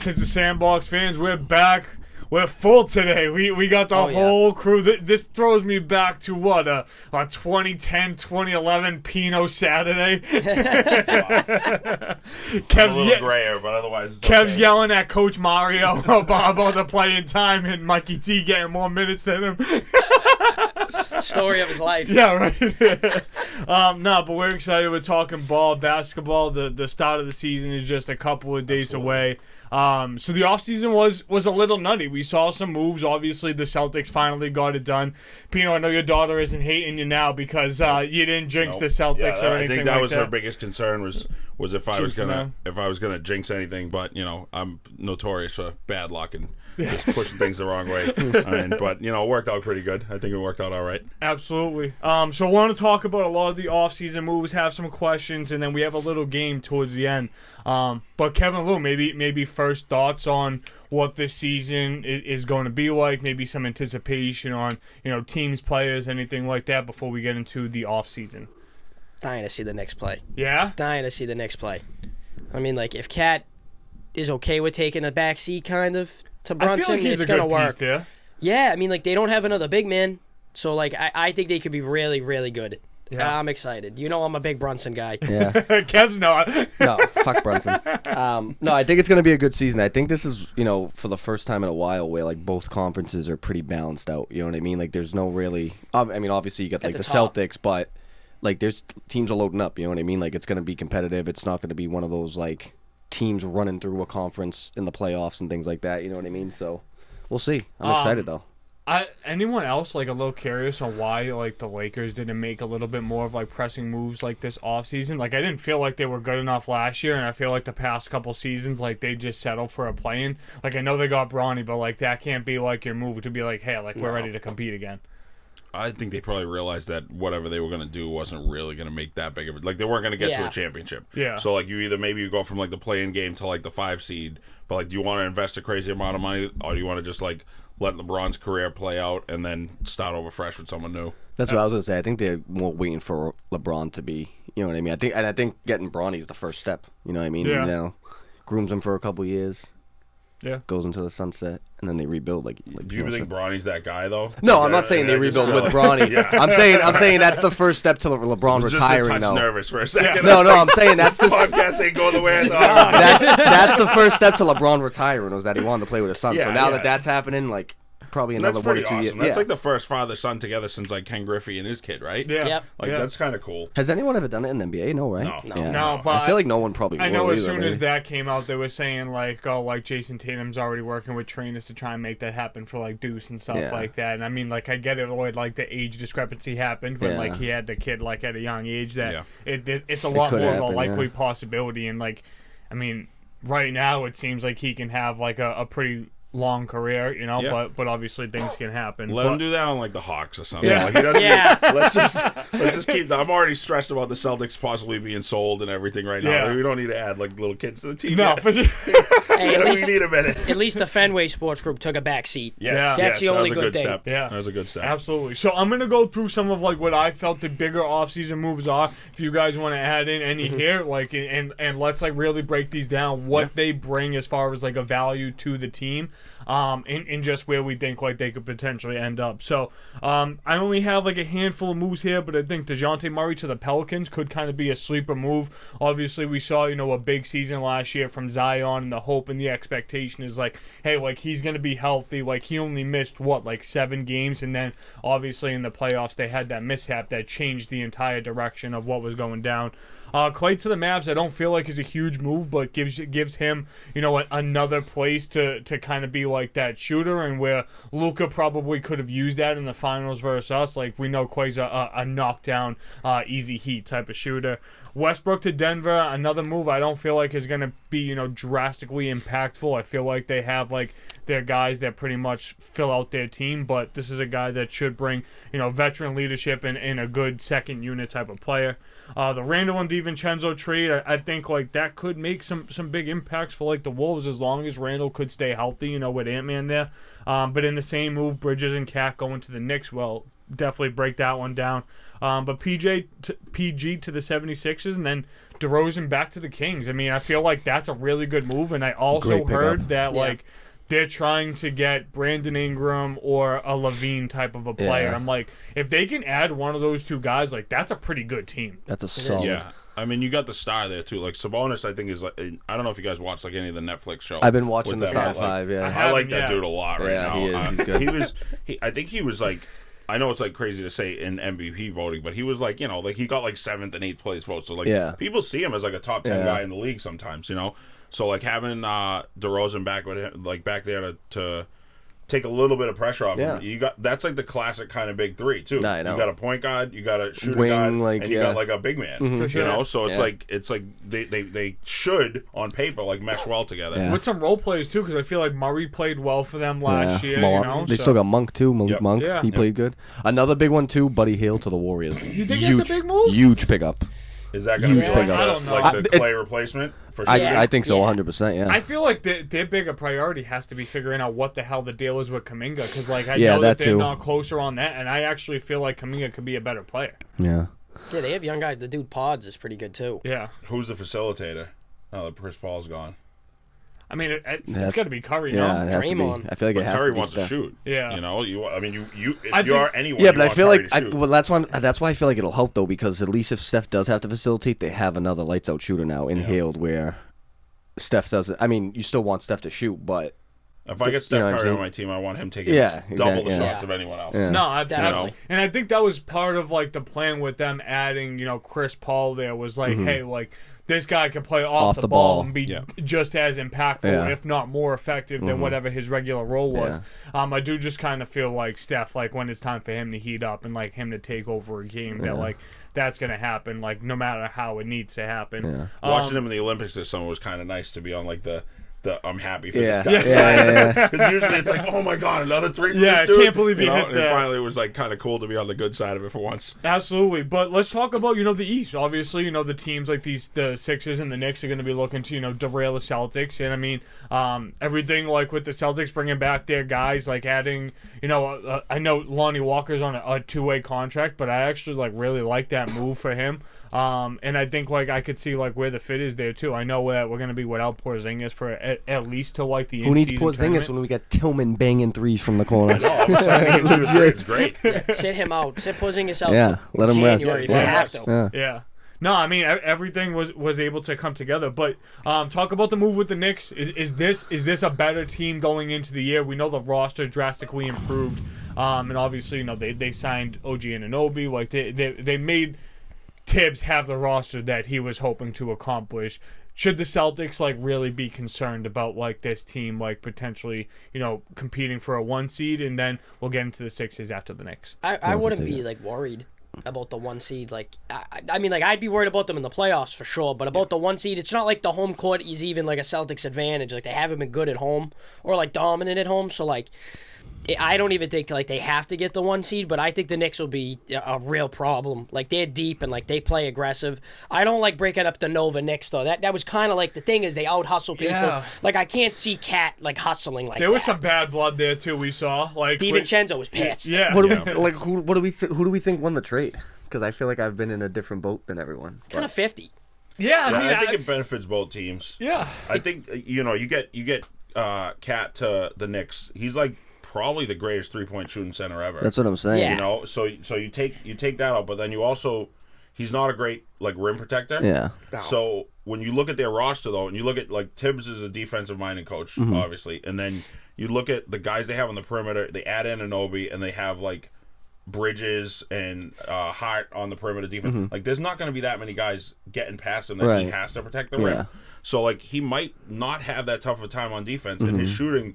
Since the Sandbox fans, we're back. We're full today. We got the whole crew. This throws me back to what, a 2010, 2011 Pino Saturday. Kev's a little grayer, but otherwise it's Kev's okay. yelling at Coach Mario about the playing time and Mikey T getting more minutes than him. Story of his life. Yeah, right. No, but we're excited. We're talking basketball. The start of the season is just a couple of days away. So the offseason was a little nutty. We saw some moves. Obviously, the Celtics finally got it done. Pino, I know your daughter isn't hating you now because you didn't jinx the Celtics or anything like that. I think that was her biggest concern was if I was gonna jinx anything. But I'm notorious for bad luck and just pushing things the wrong way. But it worked out pretty good. I think it worked out all right. Absolutely. So I want to talk about a lot of the offseason moves, have some questions, and then we have a little game towards the end. But Kev Lou, maybe first thoughts on what this season is going to be like, maybe some anticipation on teams, players, anything like that before we get into the offseason. Dying to see the next play. Yeah? Dying to see the next play. I mean, like, if Cat is okay with taking a back seat, kind of, to Brunson, I feel like he's it's a going to good work. piece there. Yeah, I mean, like, they don't have another big man, so, like, I think they could be really, really good. Yeah. I'm excited. I'm a big Brunson guy. Yeah. Kev's not. No, fuck Brunson. No, I think it's going to be a good season. I think this is, for the first time in a while where, like, both conferences are pretty balanced out. You know what I mean? Like, there's no really... I mean, obviously, you got, like, the Celtics, but, like, there's teams are loading up. You know what I mean? Like, it's going to be competitive. It's not going to be one of those, like, teams running through a conference in the playoffs and things like that. You know what I mean? So, we'll see. I'm excited, though. Anyone else like a little curious on why like the Lakers didn't make a little bit more of like pressing moves like this offseason? Like I didn't feel like they were good enough last year, and I feel like the past couple seasons like they just settled for a play-in. Like I know they got Bronny, but like that can't be like your move to be like, hey, like we're ready to compete again. I think they probably realized that whatever they were going to do wasn't really going to make that big of a... Like, they weren't going to get to a championship. Yeah. So, like, maybe you go from, like, the play-in game to, like, the 5 seed. But, like, do you want to invest a crazy amount of money? Or do you want to just, like, let LeBron's career play out and then start over fresh with someone new? That's what I was going to say. I think they're more waiting for LeBron to be... You know what I mean? I think getting Bronny is the first step. You know what I mean? Yeah. Grooms him for a couple years. Yeah. Goes into the sunset, and then they rebuild. Like do you think Bronny's that guy though? No, I'm not saying they rebuild with Bronny. Yeah. I'm saying that's the first step to LeBron retiring. Just nervous for a second. No, I'm saying that's the podcast ain't going the way I thought. that's the first step to LeBron retiring was that he wanted to play with his son. So now that that's happening, like probably another 1 or 2 years. That's like the first father-son together since like Ken Griffey and his kid, right? Yeah. Yep. Like that's kind of cool. Has anyone ever done it in the NBA? No, right? No. Yeah. No, but I feel like no one probably. I know will as either, soon maybe. as that came out, they were saying like, oh, like Jayson Tatum's already working with trainers to try and make that happen for like Deuce and stuff like that. And I mean, like I get it, like the age discrepancy happened when like he had the kid like at a young age. That it's a lot more of a likely possibility. And like, I mean, right now it seems like he can have like a pretty long career, but obviously things can happen. Let him do that on like the Hawks or something. Yeah. Like, he doesn't let's just keep that. I'm already stressed about the Celtics possibly being sold and everything right now. Yeah. We don't need to add like little kids to the team. No, for sure. Hey, we need a minute. At least the Fenway Sports Group took a back seat. Yes, That's the only that was a good thing. step. Yeah. That was a good step. Absolutely. So I'm gonna go through some of like what I felt the bigger offseason moves are. If you guys want to add in any here, like and let's like really break these down. What they bring as far as like a value to the team, and just where we think like they could potentially end up. So I only have like a handful of moves here, but I think DeJounte Murray to the Pelicans could kind of be a sleeper move. Obviously, we saw a big season last year from Zion, and the hope and the expectation is like, hey, like he's gonna be healthy. Like he only missed like 7 games, and then obviously in the playoffs they had that mishap that changed the entire direction of what was going down. Clay to the Mavs, I don't feel like is a huge move, but gives him, another place to kind of be like that shooter, and where Luka probably could have used that in the finals versus us. Like we know Clay's a knockdown, easy heat type of shooter. Westbrook to Denver, another move I don't feel like is going to be, drastically impactful. I feel like they have, like, their guys that pretty much fill out their team, but this is a guy that should bring, veteran leadership and a good second unit type of player. The Randall and DiVincenzo trade, I think, like, that could make some big impacts for, like, the Wolves as long as Randall could stay healthy, with Ant-Man there. But in the same move, Bridges and Cat going to the Knicks, well, definitely break that one down. But PG to the 76ers, and then DeRozan back to the Kings. I mean, I feel like that's a really good move, and I also heard that like they're trying to get Brandon Ingram or a Levine type of a player. Yeah. I'm like, if they can add one of those two guys, like that's a pretty good team. That's a solid. Yeah. I mean, you got the star there too. Like Sabonis, I think is like, I don't know if you guys watch like any of the Netflix show. I've been watching the with them, Star but, like, Five. Yeah, I like that dude a lot right now. He is. He's good. I think he was like, I know it's like crazy to say in MVP voting, but he was like, like he got like 7th and 8th place votes. So like, people see him as like a top 10 guy in the league sometimes, So like having DeRozan back with him, like back there to take a little bit of pressure off him. That's like the classic kind of big three too. I know. You got a point guard, you got a shooting Wing, guard, like, and you got like a big man. For sure. So it's like they should on paper like mesh well together. Yeah. With some role players too, because I feel like Murray played well for them last year. They still got Monk too. Malik Monk. Yeah. He played good. Another big one too. Buddy Hield to the Warriors. You think that's a big move? Huge pickup. Is that going to be Huge pickup. I don't know. like the Clay replacement? For sure. I think so, 100%. Yeah. I feel like their bigger priority has to be figuring out what the hell the deal is with Kuminga, because like I Yeah, know that that they're too. not closer on that, and I actually feel like Kuminga could be a better player. Yeah. Yeah, they have young guys. The dude Pods is pretty good too. Yeah, Who's the facilitator? Now that Chris Paul's gone. I mean it's got to be Curry, Yeah, no? it has to be. Draymond. I feel like it has Curry to be wants to Steph. shoot. Yeah. If you are anyone. Yeah, you but I want feel Curry like to shoot. that's why I feel like it'll help though, because at least if Steph does have to facilitate, they have another lights out shooter now in Hield, where Steph doesn't. I mean, you still want Steph to shoot, but If I get Steph know what I'm Curry saying? on my team, I want him taking Yeah, double the exactly, shots of anyone else. Yeah. No, Definitely. and I think that was part of like the plan with them adding, Chris Paul there was like, hey, like this guy can play off the ball and be just as impactful, if not more effective than whatever his regular role was. I do just kind of feel like Steph, like when it's time for him to heat up and like him to take over a game, that like that's gonna happen, like no matter how it needs to happen. Watching him in the Olympics this summer was kind of nice to be on like the I'm happy for this guy. Yes. Because usually it's like, oh my god, another three. From Yeah, this dude. I can't believe he hit And that. finally, it was like kind of cool to be on the good side of it for once. Absolutely, but let's talk about the East. Obviously, the teams like the Sixers and the Knicks are going to be looking to derail the Celtics, and I mean everything like with the Celtics bringing back their guys, like adding I know Lonnie Walker's on a 2-way contract, but I actually like really like that move for him. And I think like I could see like where the fit is there too. I know that we're going to be without Porzingis for at least till like the who needs in-season Porzingis tournament. when we got Tillman banging threes from the corner? No, all of a sudden, he can shoot it's great. Sit him out. Sit Porzingis out. Yeah, to let him rest. January if Yeah. you have to. Yeah. No, I mean everything was able to come together. But talk about the move with the Knicks. Is this a better team going into the year? We know the roster drastically improved, and obviously they signed OG Anunoby. Like they made Tibbs have the roster that he was hoping to accomplish. Should the Celtics like really be concerned about like this team like potentially competing for a 1 seed, and then we'll get into the Sixers after the Knicks? I wouldn't be like worried about the 1 seed. Like I mean, like I'd be worried about them in the playoffs for sure, but about the 1 seed, it's not like the home court is even like a Celtics advantage. Like they haven't been good at home or like dominant at home, so like I don't even think like they have to get the 1 seed, but I think the Knicks will be a real problem. Like they're deep and like they play aggressive. I don't like breaking up the Nova Knicks though. That was kind of like the thing is they out hustle people. Yeah. Like I can't see Cat like hustling like There was that. some bad blood there too. We saw like DiVincenzo was pissed. Yeah. What do we like? Who do we think won the trade? Because I feel like I've been in a different boat than everyone. Kind of 50. Yeah, I mean, I think it benefits both teams. yeah. I think you get Cat to the Knicks. He's like probably the greatest 3-point shooting center ever. That's what I'm saying. Yeah. So you take that out, but then you also he's not a great like rim protector. Yeah. No. So when you look at their roster though, and you look at like Tibbs is a defensive minded coach, obviously, and then you look at the guys they have on the perimeter, they add in Anunoby and they have like Bridges and Hart on the perimeter defense. Like there's not going to be that many guys getting past him that he has to protect the rim. Yeah. So like he might not have that tough of a time on defense, and his shooting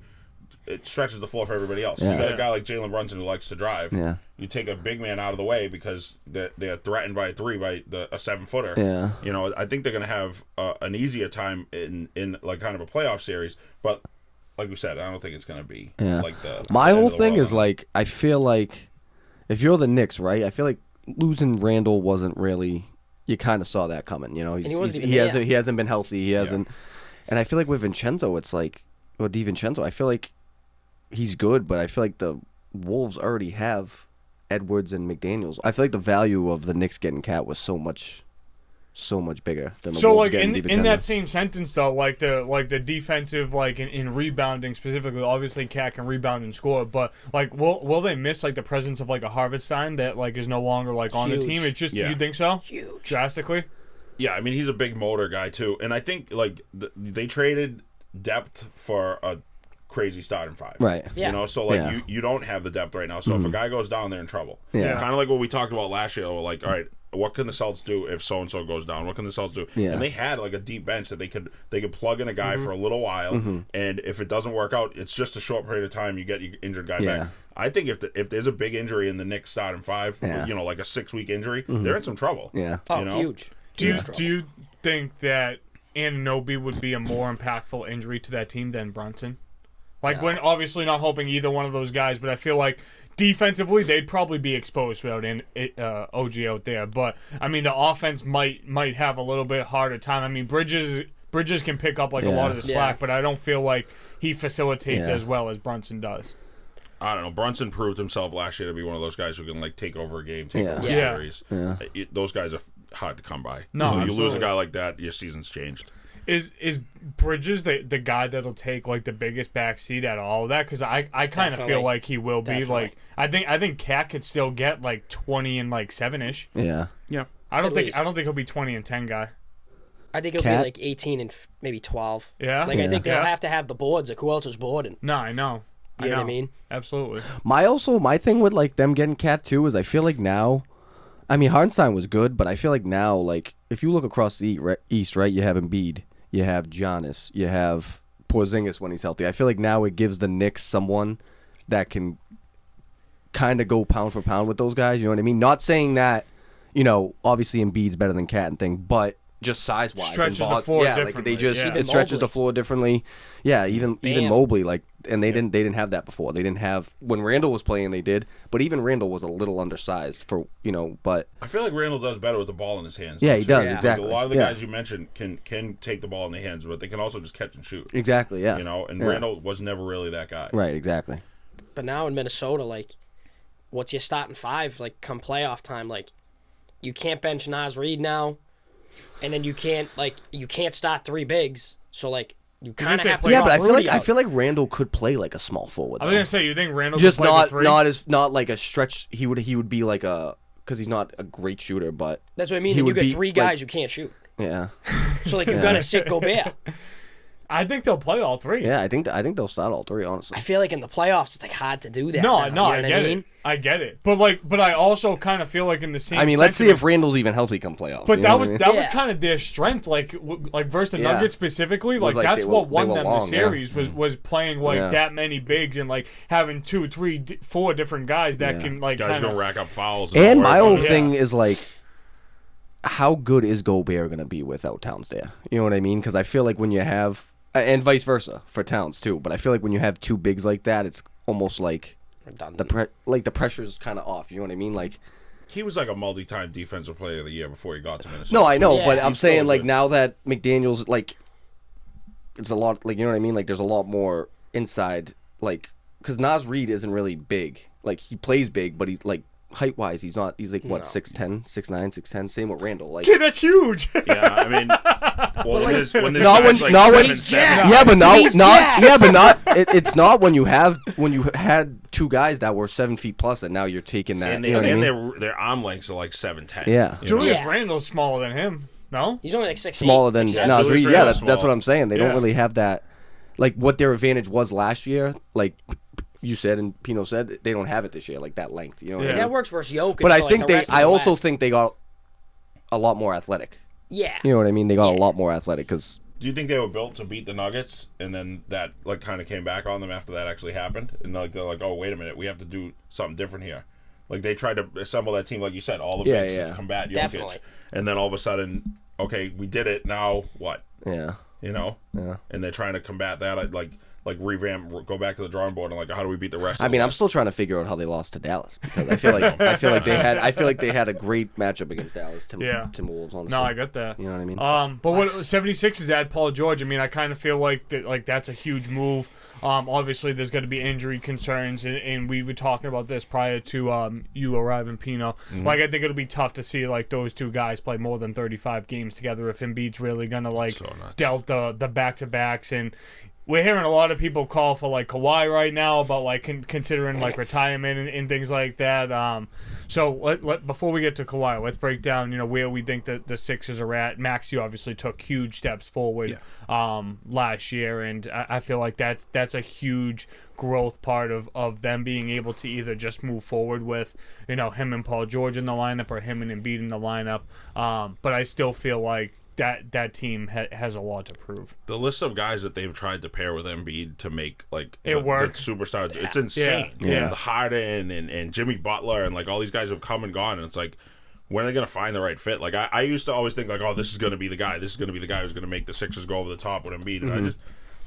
it stretches the floor for everybody else. Yeah. You got a guy like Jalen Brunson who likes to drive. Yeah. You take a big man out of the way because they're threatened by a 7-footer. Yeah. I think they're going to have an easier time in like kind of a playoff series. But like we said, I don't think it's going to be like the. My end whole of the thing world. is like I feel like if you're the Knicks, right? I feel like losing Randall wasn't really. You kind of saw that coming, he hasn't been healthy. He hasn't, and I feel like with Vincenzo, it's like, DiVincenzo, I feel like he's good, but I feel like the Wolves already have Edwards and McDaniels, I feel like the value of the Knicks getting Cat was so much bigger than the so Wolves like getting in that same sentence though, like the defensive, like in rebounding specifically, obviously Cat can rebound and score, but like will they miss like the presence of like a Harvest-Stein that like is no longer like on the team? It's just you think so? Huge. Drastically? Yeah, I mean he's a big motor guy too, and I think like they traded depth for a crazy starting five. Right. Yeah. You know, so like you don't have the depth right now. So if a guy goes down, they're in trouble. Yeah. Kind of like what we talked about last year. Like, all right, what can the Celtics do if so and so goes down? What can the Celtics do? Yeah. And they had like a deep bench that they could plug in a guy for a little while, and if it doesn't work out, it's just a short period of time. You get your injured guy back. I think if there's a big injury in the Knicks starting five, you know, like a 6-week injury, they're in some trouble. Yeah. Oh, you know? huge. Do you think that Anunoby would be a more impactful injury to that team than Brunson? Like, when obviously not hoping either one of those guys, but I feel like defensively they'd probably be exposed without OG out there. But I mean, the offense might have a little bit harder time. I mean, Bridges can pick up like a lot of the slack, but I don't feel like he facilitates as well as Brunson does. I don't know. Brunson proved himself last year to be one of those guys who can like take over a game, take over a series. Yeah. Those guys are hard to come by. No, so you absolutely. lose a guy like that, your season's changed. Is Bridges the guy that'll take like the biggest backseat at all of that? Because I kind of feel like he will be. Like I think Cat could still get like 20 and like 7-ish. Yeah. Yeah. I don't think he'll be 20 and 10 guy. I think it'll be like 18 and maybe 12. Yeah. Like I think they'll have to have the boards. Like who else is boarding? No, I know. You know what I mean? Absolutely. My thing with like them getting Cat too is I feel like now, I mean Hartenstein was good, but I feel like now like if you look across the East, right, you have Embiid, you have Giannis, you have Porzingis when he's healthy. I feel like now it gives the Knicks someone that can kind of go pound for pound with those guys. You know what I mean? Not saying that, you know, obviously Embiid's better than Cat and thing, but just size wise, stretches the floor differently. like they just Even it stretches Mobley. the floor differently. Yeah, even Mobley, like, and they didn't have that before. They didn't have when Randall was playing. They did, but even Randall was a little undersized for But I feel like Randall does better with the ball in his hands. yeah, he does Yeah. exactly. Like a lot of the yeah. guys you mentioned can take the ball in their hands, but they can also just catch and shoot. Exactly. Yeah. You know, and Yeah. Randall was never really that guy. Right. Exactly. But now in Minnesota, like, what's your starting five? Like, come playoff time, like, you can't bench Naz Reid now, and then you can't start three bigs. So like, you kind of they have to. play Yeah, but Rudy I out. feel like Randall could play like a small forward. I was though. gonna say, you think Randall Just could play the three? not like a stretch. He would be like a because he's not a great shooter, but That's what I mean. he Then you would get be, three like- guys who can't shoot. yeah, So like, you're gonna sit Gobert. I think they'll play all three. yeah. I think they'll start all three. Honestly, I feel like in the playoffs, it's like hard to do that. No, now, no, you know I what get mean? it. I get it. But I also kind of feel like in the same. I mean, let's see sentiment- if Randall's even healthy come playoffs. But you know that what was I mean? that was Yeah. kind of their strength, like versus the Yeah. Nuggets specifically. Was Like like that's they what were- won they were them long, the yeah. series was playing like Yeah. that many bigs and like having 2, 3, 4 different guys that Yeah. can like Guys kind gonna of. rack up fouls. And don't my worry whole about it. thing is like, how good is Gobert gonna be without Towns there? You know what I mean? Because I feel like when you have, and vice versa for Towns too. But I feel like when you have two bigs like that, it's almost like Redundant. the pressure's kind of off. You know what I mean? Like, He was like a multi-time defensive player of the year before he got to Minnesota. no, I know, Yeah. but I'm He's still saying like good. now that McDaniel's like, it's a lot. Like, you know what I mean? Like, there's a lot more inside. Like, because Naz Reid isn't really big. Like, he plays big, but he's like height wise, he's not. He's like what 6'10", 6'9", 6'10". Same with Randall. Like, Yeah, that's huge. Yeah, I mean, well, when there's Not guys when- like not when- 7'7", yeah, but not He's not jacked. yeah, but not. It's not when you had two guys that were 7 feet plus, and now you're taking that. and, You know what I mean? their arm lengths are like 7'10". Yeah. you know? Julius Yeah. Randle's smaller than him. No. He's only like 6'8". Smaller than 6'7". Naz Julius Reid. Yeah, Randle's that's what small. I'm saying. They Yeah. don't really have that. Like what their advantage was last year. Like you said and Pino said, they don't have it this year. Like that length. You know what I Yeah. mean? That works versus Jokic. But I so, think like, the rest of I the also West- think they got a lot more athletic. Yeah. You know what I mean? They got a lot more athletic because Do you think they were built to beat the Nuggets, and then that like kind of came back on them after that actually happened, and like they're like, oh wait a minute, we have to do something different here. Like they tried to assemble that team, like you said, all the Yeah, bigs yeah. to combat Jokic, Definitely. and then all of a sudden, okay, we did it. Now what? yeah. You know? Yeah. And they're trying to combat that. Like like revamp, go back to the drawing board, and like how do we beat the rest? I mean, I'm still trying to figure out how they lost to Dallas because I feel like they had a great matchup against Dallas. Timberwolves, honestly. No, I got that. You know what I mean? But what 76ers add Paul George. I mean, I kind of feel like that's a huge move. Obviously, there's going to be injury concerns, and we were talking about this prior to you arriving, Pino. Mm-hmm. Like, I think it'll be tough to see like those two guys play more than 35 games together if Embiid's really going to like dealt the back-to-backs. And we're hearing a lot of people call for like Kawhi right now about like considering like retirement and things like that. So before we get to Kawhi, let's break down where we think that the Sixers are at. Maxey obviously took huge steps forward last year, and I feel like that's a huge growth part of them being able to either just move forward with him and Paul George in the lineup or him and Embiid in the lineup. But I still feel like that team has a lot to prove. The list of guys that they've tried to pair with Embiid to make like the superstars, it's insane. Yeah. The Harden and Jimmy Butler and like all these guys have come and gone, and it's like, when are they going to find the right fit? Like I used to always think like, oh, this is going to be the guy. This is going to be the guy who's going to make the Sixers go over the top with Embiid. And I just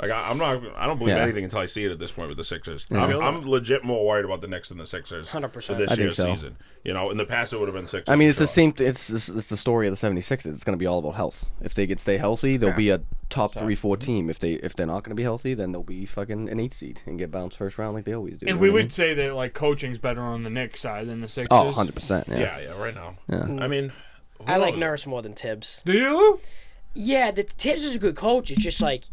like I don't believe anything until I see it at this point with the Sixers. I'm legit more worried about the Knicks than the Sixers. 100%. For this year's season. In the past it would have been Sixers. I mean, it's the same. It's the story of the 76ers. It's going to be all about health. If they can stay healthy, they'll be a top 3-4 team. If they're not going to be healthy, then they'll be fucking an 8 seed and get bounced first round like they always do. And we would say that like coaching's better on the Knicks side than the Sixers. Oh, 100%. Yeah, right now. Yeah. I mean, I like Nurse more than Tibbs. Do you? Yeah, the Tibbs is a good coach. It's just like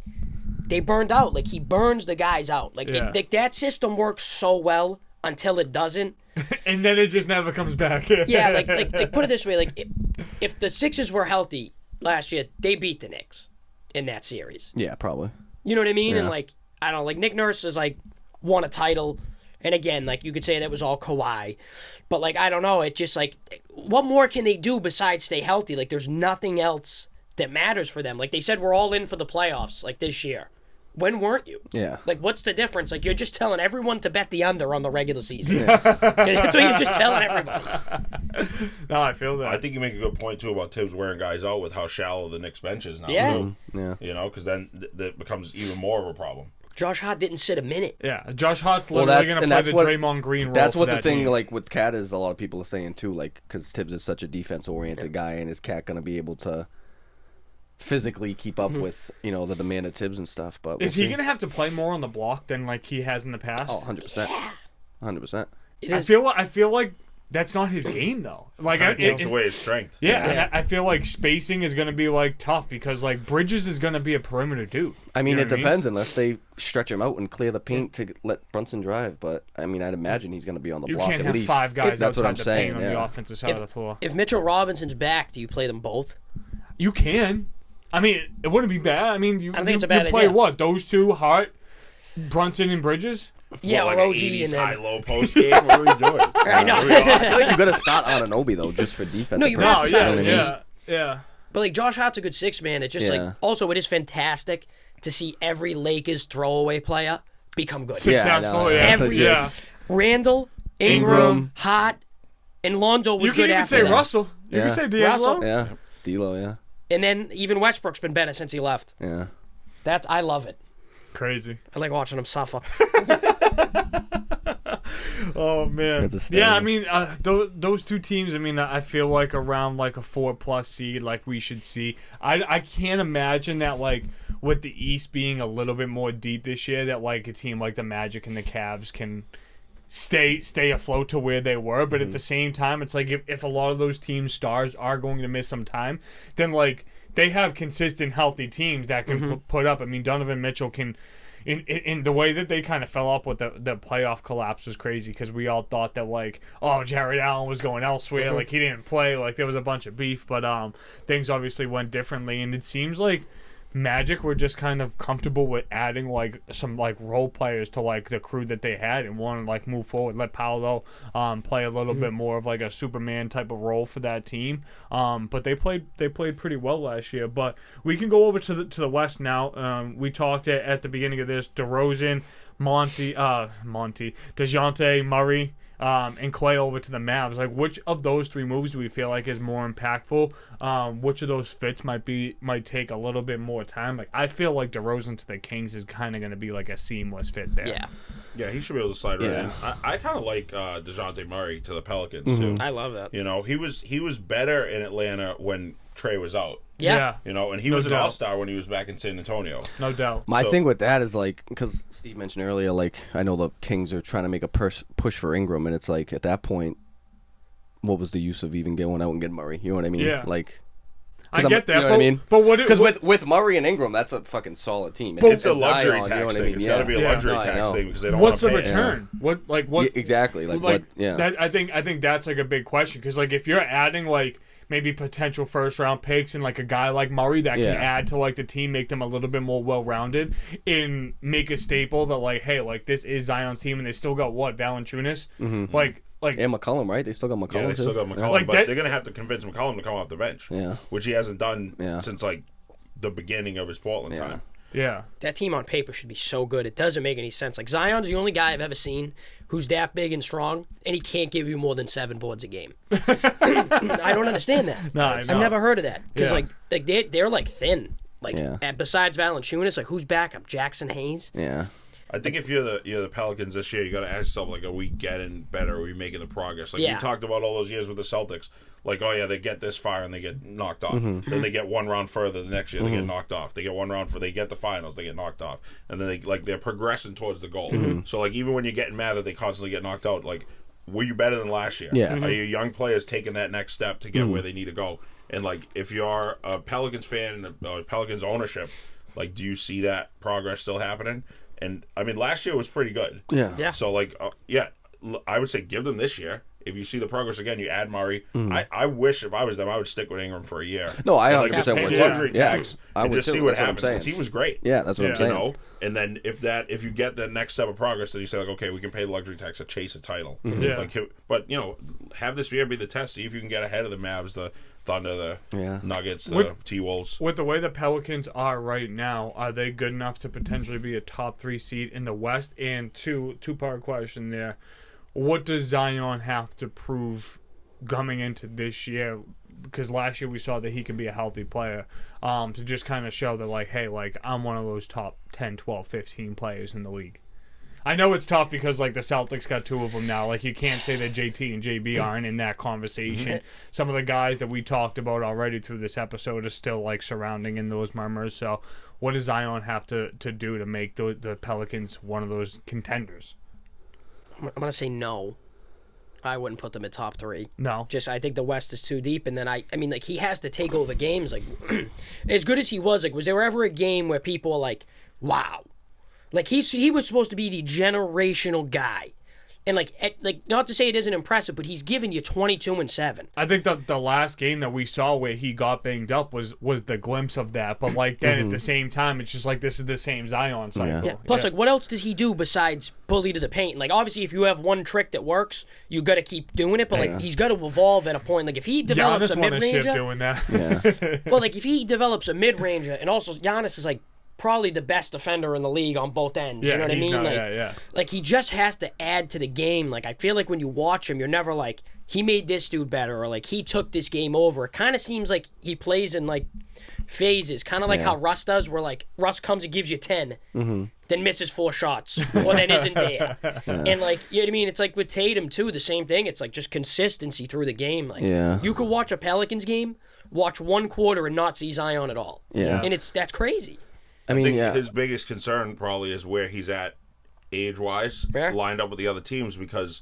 they burned out. Like he burns the guys out. Like that system works so well until it doesn't. And then it just never comes back. Yeah, like put it this way, like if the Sixers were healthy last year, they beat the Knicks in that series. Yeah, probably. You know what I mean? Yeah. And like I don't know, like Nick Nurse has like won a title, and again, like you could say that was all Kawhi, but like I don't know, it just like what more can they do besides stay healthy? Like there's nothing else that matters for them. Like they said, we're all in for the playoffs like this year. When weren't you? Yeah. Like, what's the difference? Like, you're just telling everyone to bet the under on the regular season. Yeah. That's what you're just telling everybody. No, I feel that. I think you make a good point, too, about Tibbs wearing guys out with how shallow the Knicks bench is now. Yeah. Too. Yeah. Because then that becomes even more of a problem. Josh Hart didn't sit a minute. Yeah, Josh Hart's literally going to play the Draymond Green role. That's what the thing team. like with Cat is. A lot of people are saying too, like because Tibbs is such a defense-oriented guy, and is Cat going to be able to physically keep up with the demand of Tibbs and stuff? But is he going to have to play more on the block than like he has in the past? Oh, 100%, 100%. I feel like that's not his game though. Like it takes away his strength. Yeah. I feel like spacing is going to be like tough because like Bridges is going to be a perimeter dude. I mean, it depends unless they stretch him out and clear the paint to let Brunson drive. But I mean, I'd imagine he's going to be on the block at least. You can't have 5 guys that's what I'm outside the saying. paint on the offensive side of the floor. If Mitchell Robinson's back, do you play them both? You can. I mean, it wouldn't be bad. I mean, you think it's a bad play idea. what? Those two, Hart, Brunson, and Bridges? Yeah, like or an OG 80s and then high-low post game. What are we doing? I know. I feel like you got to start Anunoby though, just for defense. No, you have to start purposes, OG. Yeah. But like Josh Hart's a good 6-man. It's just like also it is fantastic to see every Lakers throwaway player become good. Successful, Every Randall, Ingram, Hart, and Lonzo was you good can even after say that. Russell. You can say D'Angelo. Yeah, D'Lo, yeah. And then even Westbrook's been better since he left. Yeah. I love it. Crazy. I like watching him suffer. Oh man. Yeah, I mean, those two teams. I mean, I feel like around like a 4+ seed, like we should see. I can't imagine that like with the East being a little bit more deep this year, that like a team like the Magic and the Cavs can stay afloat to where they were. But at the same time, it's like if a lot of those teams' stars are going to miss some time, then like they have consistent, healthy teams that can put up. I mean, Donovan Mitchell can. In the way that they kind of fell up with the playoff collapse was crazy because we all thought that like, oh, Jared Allen was going elsewhere, like he didn't play, like there was a bunch of beef, but things obviously went differently, and it seems like Magic were just kind of comfortable with adding like some like role players to like the crew that they had and want to like move forward, let Paolo play a little bit more of like a Superman type of role for that team. But they played pretty well last year. But we can go over to the West now. We talked at the beginning of this, DeRozan, DeJounte Murray, and Clay over to the Mavs. Like, which of those 3 moves do we feel like is more impactful? Which of those fits might take a little bit more time? Like, I feel like DeRozan to the Kings is kind of going to be like a seamless fit there. Yeah. Yeah, he should be able to slide right in. I kind of like DeJounte Murray to the Pelicans too. I love that. You know, he was better in Atlanta when Trey was out. Yeah. You know, and he was an all-star when he was back in San Antonio. No doubt. My thing with that is like, because Steve mentioned earlier, like, I know the Kings are trying to make a push for Ingram, and it's like, at that point, what was the use of even going out and getting Murray? You know what I mean? Yeah. Like, I get that. You know what I mean? But what? Because with Murray and Ingram, that's a fucking solid team. But it's a luxury Zion, tax you know what I thing. mean? It's got to be a luxury tax thing because they don't want what's to the pay return? it. What? Exactly. Like what? Yeah. That, I think that's like a big question because like if you're adding like maybe potential first round picks and like a guy like Murray that can add to like the team, make them a little bit more well rounded, and make a staple that like, hey, like this is Zion's team, and they still got what Valanciunas, like. And McCollum, right? They still got McCollum. Yeah, they still got McCollum, Like but that, they're gonna have to convince McCollum to come off the bench. Yeah. Which he hasn't done since like the beginning of his Portland time. Yeah. That team on paper should be so good. It doesn't make any sense. Like, Zion's the only guy I've ever seen who's that big and strong, and he can't give you more than 7 boards a game. I don't understand that. No, I've never heard of that. Because, Yeah. like they're like thin. Like, and besides Valanciunas, like, who's backup? Jackson Hayes? Yeah. I think if you're the Pelicans this year, you got to ask yourself, like, are we getting better? Are we making the progress? Like, we talked about all those years with the Celtics. Like, oh, yeah, they get this far and they get knocked off. Then they get one round further the next year, they get knocked off. They get one round they get the finals, they get knocked off. And then they're progressing towards the goal. So, like, even when you're getting mad that they constantly get knocked out, like, were you better than last year? Yeah. Are your young players taking that next step to get where they need to go? And, like, if you're a Pelicans fan or Pelicans ownership, like, do you see that progress still happening? And, I mean, last year was pretty good. Yeah. So, like, I would say give them this year. If you see the progress again, you add Murray. I wish if I was them, I would stick with Ingram for a year. No, I and, 100% pay would the too. luxury tax I and would just too. see what That's what I'm happens. saying. 'Cause he was great. Yeah, that's what I'm saying. You know? And then if you get the next step of progress, then you say, like, okay, we can pay the luxury tax to chase a title. Yeah. Like, but, you know, have this year be the test. See if you can get ahead of the Mavs, the Thunder, the Nuggets, the T-Wolves. With the way the Pelicans are right now, are they good enough to potentially be a top 3 seed in the West? And two-part question there. What does Zion have to prove coming into this year? Because last year we saw that he can be a healthy player, to just kind of show that, like, hey, like, I'm one of those top 10, 12, 15 players in the league. I know it's tough because, like, the Celtics got 2 of them now. Like, you can't say that JT and JB aren't in that conversation. Some of the guys that we talked about already through this episode are still, like, surrounding in those murmurs. So what does Zion have to do to make the Pelicans one of those contenders? I'm going to say no. I wouldn't put them at top 3. No. Just, I think the West is too deep. And then, I mean, like, he has to take over games. Like, as good as he was, like, was there ever a game where people were like, wow? Like, he was supposed to be the generational guy. And, like, not to say it isn't impressive, but he's given you 22 and 7. I think the last game that we saw where he got banged up was the glimpse of that. But, like, then at the same time, it's just like this is the same Zion cycle. Yeah. Plus, like, what else does he do besides bully to the paint? Like, obviously, if you have one trick that works, you got to keep doing it. But, like, he's got to evolve at a point. Like, if he develops a mid-ranger. doing that. Well, like, if he develops a mid-ranger, and also Giannis is, like, probably the best defender in the league on both ends. Yeah, you know what I mean? Like he just has to add to the game. Like, I feel like when you watch him, you're never like, he made this dude better, or like he took this game over. It kind of seems like he plays in like phases, kind of like how Russ does, where like Russ comes and gives you 10, then misses 4 shots, or then isn't there. And like, you know what I mean? It's like with Tatum too, the same thing. It's like just consistency through the game. Like you could watch a Pelicans game, watch 1 quarter and not see Zion at all. And that's crazy. I mean, think his biggest concern probably is where he's at age-wise, lined up with the other teams, because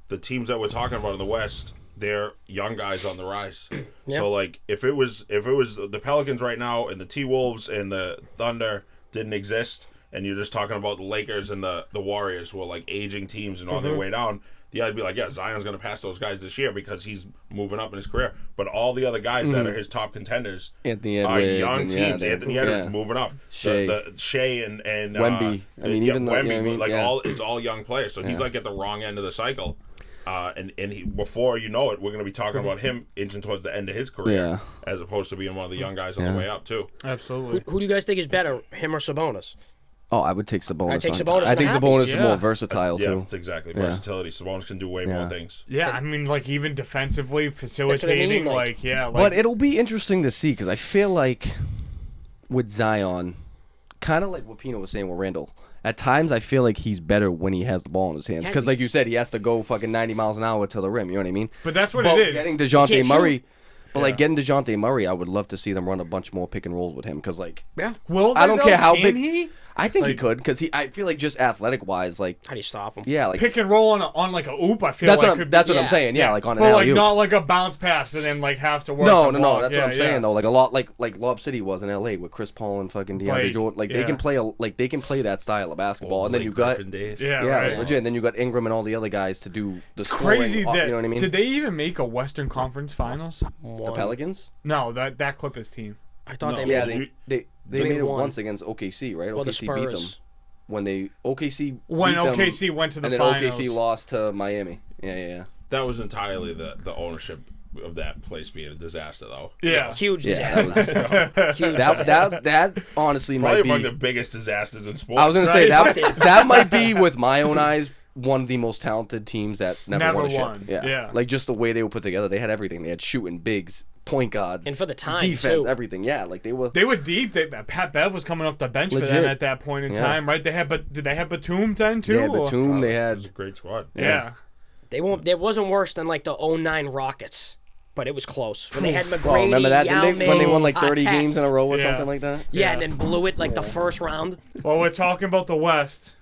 the teams that we're talking about in the West, they're young guys on the rise. So, like, if it was the Pelicans right now and the T-Wolves and the Thunder didn't exist, and you're just talking about the Lakers and the Warriors who are, like, aging teams and on their way down, I'd be like, yeah, Zion's going to pass those guys this year because he's moving up in his career. But all the other guys that are his top contenders Anthony are Edwards young and, teams. Anthony Edwards moving up. Shea. Shea and Wemby. I mean, even Wemby, it's all young players. So he's like at the wrong end of the cycle. And he, before you know it, we're going to be talking about him inching towards the end of his career, as opposed to being one of the young guys on the way up too. Absolutely. Who do you guys think is better, him or Sabonis? Oh, I would take Sabonis. I'd take on- Sabonis I think and Sabonis is Yeah. more versatile Yeah, too. that's exactly. Yeah. Versatility. Sabonis can do way more things. Yeah, I mean, like even defensively, what I facilitating, mean, like yeah, like But it'll be interesting to see because I feel like with Zion, kind of like what Pino was saying with Randall. At times, I feel like he's better when he has the ball in his hands. Because, like you said, he has to go fucking 90 miles an hour to the rim. You know what I mean? But that's what But it is. getting He DeJounte can't Murray, shoot. but like getting DeJounte Murray, I would love to see them run a bunch more pick and rolls with him. Because like, Yeah. Will I they, don't though? care how Can big he I think he Like- could. Because I feel like just athletic wise, like How do you stop him? yeah, like pick and roll on like a oop? I feel that's like what I'm, could that's be, what I'm yeah. saying. Yeah, like on an but like alley-oop. not like a bounce pass and then like have to work. No, the no, block. no. That's Yeah, what I'm saying yeah. though. Like a lot, like Lob City was in LA with Chris Paul and fucking DeAndre Like, Jordan. Like yeah. they can play they can play that style of basketball. And then you got days. Yeah, yeah, right. like, legit. And then you got Ingram and all the other guys to do the It's scoring. crazy that you know what I mean? did they even make a Western Conference Finals? The Pelicans? No, that Clippers team. I thought No. they Yeah, made they They made it won. once against OKC, right? Well, the OKC beat them Spurs. when they OKC When beat them, OKC went to the and then finals. OKC lost to Miami. Yeah. That was entirely the ownership of that place being a disaster, though. Yeah. huge Yeah, disaster. that Huge that, disaster. that honestly Probably might among be. the biggest disasters in sports. I was gonna say Right. that might be, with my own eyes, one of the most talented teams that never won a won. ship. Yeah. Like just the way they were put together, they had everything. They had shooting, bigs, point guards, And for the time, defense, too. everything. Yeah, like they were. They were deep. Pat Bev was coming off the bench for them Legit. at that point in Yeah. time, right? Did they have Batum then too? They had or- Batum. They It was a had. great squad. Yeah. They won't. It wasn't worse than like the 09 Rockets, but it was close. When they had McGrady, Oh, remember that? Didn't they, when they won like 30 Artest. games in a row or Yeah. something like that? Yeah, and then blew it like the first round. Well, we're talking about the West.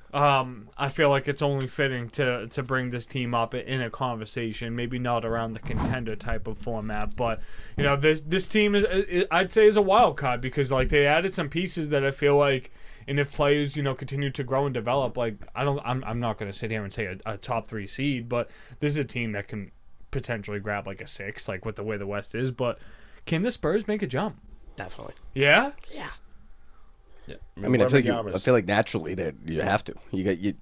I feel like it's only fitting to bring this team up in a conversation, maybe not around the contender type of format, but you know this team is I'd say is a wild card because like they added some pieces that I feel like, and if players continue to grow and develop, like I'm not going to sit here and say a top 3 seed, but this is a team that can potentially grab like a 6, like with the way the West is. But can the Spurs make a jump? Definitely. Yeah. Yeah. Yeah. I mean, I feel like naturally that you have to. You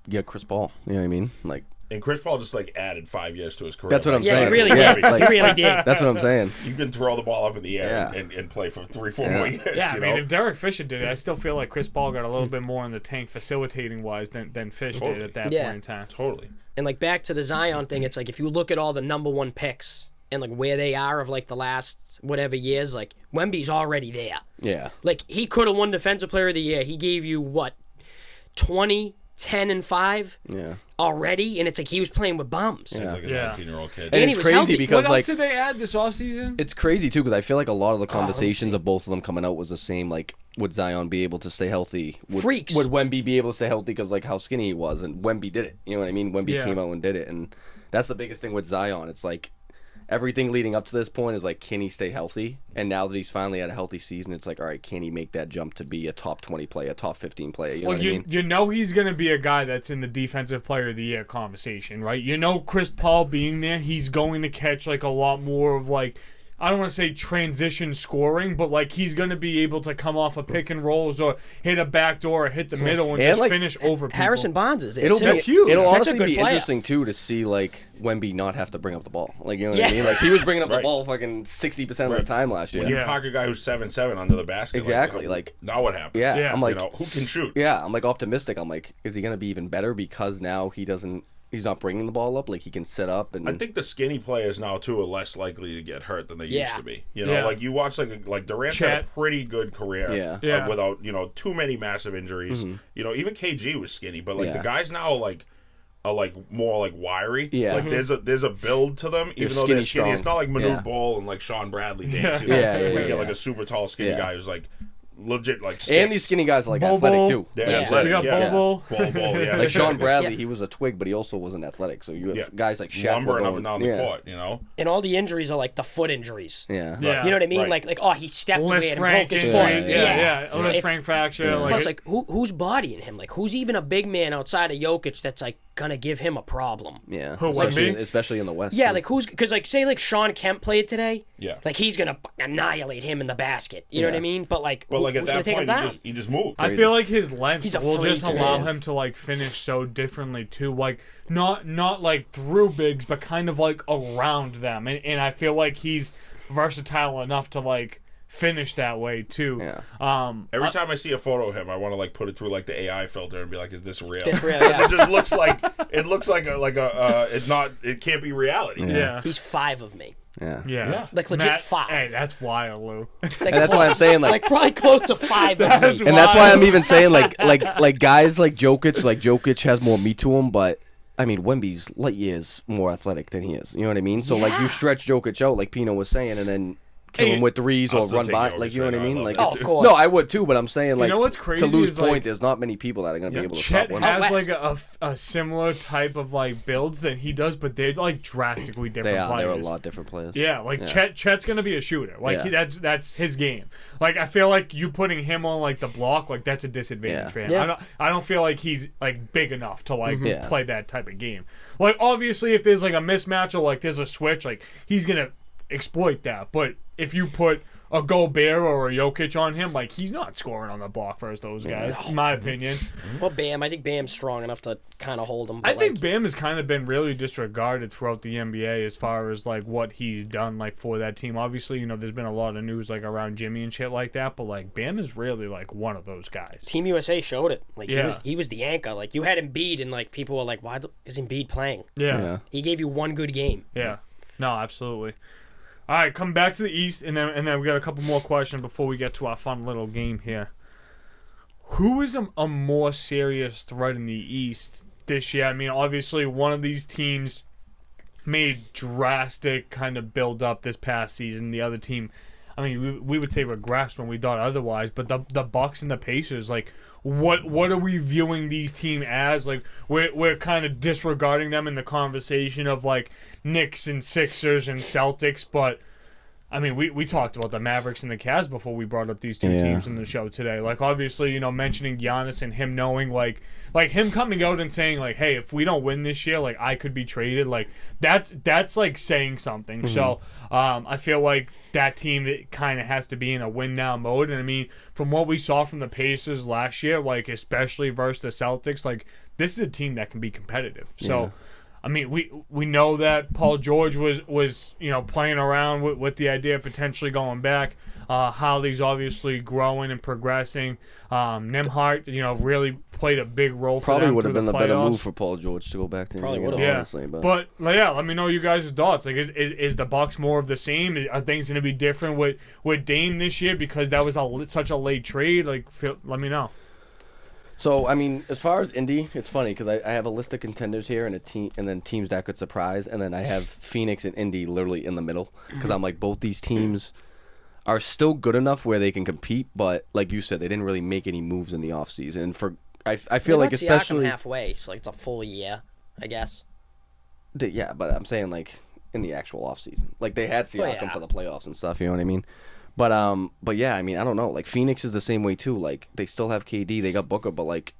got Chris Paul. You know what I mean? Like and Chris Paul just like added 5 years to his career. that's what I'm Yeah, saying. he really yeah, did. like, He really did. that's what I'm saying. You can throw the ball up in the air Yeah. and play for 3-4 more years. Yeah, I you mean, know? if Derek Fisher did it, I still feel like Chris Paul got a little bit more in the tank facilitating wise than Fish did Totally. at that Yeah. point in time. Totally. And like back to the Zion thing, it's like if you look at all the number 1 picks and like where they are of like the last whatever years, like Wemby's already there. Yeah. Like he could have won Defensive Player of the Year. He gave you what, 20, 10, and 5 Yeah. already, and it's like he was playing with bums. He's like a Yeah. 19-year-old kid. And And he it's was crazy healthy. because What like else did they add this offseason? it's crazy too because I feel like a lot of the conversations of both of them coming out was the same. Like, would Zion be able to stay healthy? Freaks. Would Wemby be able to stay healthy because like how skinny he was, and Wemby did it. You know what I mean? Wemby Yeah. came out and did it, and that's the biggest thing with Zion. It's like everything leading up to this point is like, can he stay healthy? And now that he's finally had a healthy season, it's like, all right, can he make that jump to be a top 20 player, a top 15 player? You know Well, what I mean? you know he's going to be a guy that's in the Defensive Player of the Year conversation, right? You know Chris Paul being there, he's going to catch like a lot more of like, I don't want to say transition scoring, but like he's going to be able to come off of pick and rolls or hit a backdoor or hit the middle and just like, finish over people. Harrison Barnes is there It'll too. be huge. It'll That's a honestly good be player. interesting too to see like Wemby not have to bring up the ball. Like you know what Yeah. I mean? Like he was bringing up the Right. ball fucking 60% of Right. the time last year. When you Yeah. park a guy who's 7'7" under the basket. Exactly, like- now what happens? Yeah, Yeah. I'm like, you know, who can shoot? yeah, I'm like optimistic. I'm like, is he gonna be even better because now he's not bringing the ball up, like he can set up and I think the skinny players now too are less likely to get hurt than they used Yeah. to be. You know, Yeah. like you watch like Durant had a Chet. pretty good career, Yeah. Yeah. without too many massive injuries. You know, even KG was skinny, but like Yeah. the guys now are like more like wiry. Yeah. like there's a build to them, even though they're skinny, skinny. It's strong. not like Manute Yeah. Ball and like Sean Bradley days. You Yeah. know? Yeah, where yeah, you get yeah. like a super tall skinny Yeah. guy who's like legit like and sticks. these skinny guys are like Bobo. athletic too. They're Yeah. athletic, We got yeah. Bobo. Bol, yeah. Like Sean Bradley, Yeah. he was a twig, but he also wasn't athletic. So you have Yeah. guys like Shaq lumbering up going- and down the yeah. court. You know, And all the injuries are like the foot injuries. Yeah. Yeah. You know what I mean? Right. Like he stepped Liz weird and Frank broke his injury. foot. Yeah. Liz It's- Frank fracture. Like, Plus, like who's bodying him? Like who's even a big man outside of Jokic that's like gonna give him a problem? Yeah. Who, especially, Wemby? especially in the West. Yeah, too. like who's because like say like Sean Kemp played today. Yeah. Like he's gonna annihilate him in the basket. You know what I Yeah. mean? But like, but like at who's gonna that take him point, down? you just move. I feel like his length He's a will just freak. allow He is. him to like finish so differently too. Like not like through bigs, but kind of like around them. And I feel like he's versatile enough to like finish that way too. Yeah. Every time I see a photo of him, I want to like put it through like the AI filter and be like, "Is this real?" This real, yeah. It just looks like it's not. It can't be reality. Yeah. He's 5 of me. Yeah. Like legit Matt, 5. Hey, that's wild, Lou. Like, And that's why I'm saying like probably close to 5 of me. and that's why I'm even saying like guys like Jokic has more meat to him, but I mean Wemby's light years more athletic than he is. You know what I mean? So like you stretch Jokic out like Pino was saying, and then kill him with threes or run by, like, you know what I mean? Like, of course. no, I would too, but I'm saying, like, you know what's crazy to Lou's is, point, like, there's not many people that are going to be able to Chet stop has Wemby. like a similar type of like builds that he does, but they're like drastically different. They're a players. lot different players. Yeah, like Chet's gonna be a shooter. Like Yeah. that's his game. Like I feel like you putting him on like the block, like that's a disadvantage for him. Yeah. I don't feel like he's like big enough to like Yeah. play that type of game. Like obviously if there's like a mismatch or like there's a switch, like he's gonna exploit that. But if you put a Gobert or a Jokic on him, like he's not scoring on the block versus those guys, in my opinion. Well, Bam, I think Bam's strong enough to kind of hold him. I But think Bam has kind of been really disregarded throughout the NBA as far as like what he's done like for that team. Obviously, you know, there's been a lot of news like around Jimmy and shit like that, but like Bam is really like one of those guys. Team USA showed it. Like Yeah. he was the anchor. Like you had Embiid, and like people were like, "Why is Embiid playing?" Yeah. He gave you one good game. Yeah. No, absolutely. All right, come back to the East, and then we got a couple more questions before we get to our fun little game here. Who is a more serious threat in the East this year? I mean, obviously, one of these teams made drastic kind of build up this past season. The other team, I mean, we would say regressed when we thought otherwise. But the Bucks and the Pacers, like, what are we viewing these teams as? Like, we're kind of disregarding them in the conversation of like Knicks and Sixers and Celtics, but I mean, we talked about the Mavericks and the Cavs before we brought up these two teams in the show today. Like, obviously, you know, mentioning Giannis and him knowing, like him coming out and saying, like, hey, if we don't win this year, like, I could be traded. Like, that's like, saying something. Mm-hmm. So, I feel like that team kind of has to be in a win-now mode. And, I mean, from what we saw from the Pacers last year, like, especially versus the Celtics, like, this is a team that can be competitive. So, I mean, we know that Paul George was you know, playing around with the idea of potentially going back. Howley's obviously growing and progressing. Nembhard, you know, really played a big role for Probably them would have been the playoffs. better move for Paul George to go back to Indiana, Probably honestly. But yeah, let me know you guys' thoughts. Like, is the Bucks more of the same? Are things going to be different with Dame this year because that was such a late trade? Like, let me know. So, I mean, as far as Indy, it's funny because I have a list of contenders here and then teams that could surprise, and then I have Phoenix and Indy literally in the middle because I'm like, both these teams are still good enough where they can compete, but like you said, they didn't really make any moves in the offseason. And for I feel like especially halfway, so like it's a full year, I guess. Yeah, but I'm saying like in the actual offseason, like they had Siakam for the playoffs and stuff. You know what I mean? But yeah, I mean, I don't know. Like Phoenix is the same way too. Like they still have KD, they got Booker, but like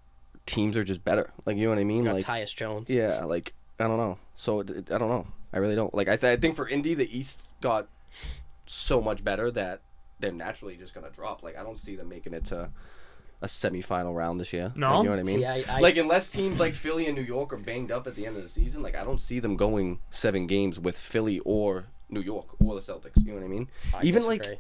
teams are just better. Like, you know what I mean? Got like Tyus Jones. Yeah, like I don't know. So I don't know. I really don't. Like I think for Indy, the East got so much better that they're naturally just gonna drop. Like I don't see them making it to a semifinal round this year. No, like, you know what I mean? See, like unless teams like Philly and New York are banged up at the end of the season, like I don't see them going 7 games with Philly or New York or the Celtics. You know what I mean? Even disagree. like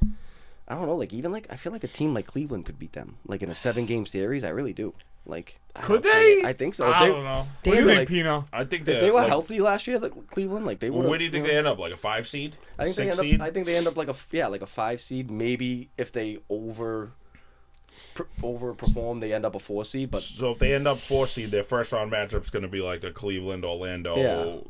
I don't know. Like even like I feel like a team like Cleveland could beat them. Like in a 7-game series, I really do. Like Could they? I think so. I don't know. What do you think, Pino? I think if they were healthy last year, like Cleveland, like they would. Where do you think they end up? Like a 5 seed? I think 6 they seed? I think they end up like a 5 seed. Maybe if they overperform, they end up a 4 seed. But So if they end up 4 seed, their first round matchup's going to be like a Cleveland, Orlando,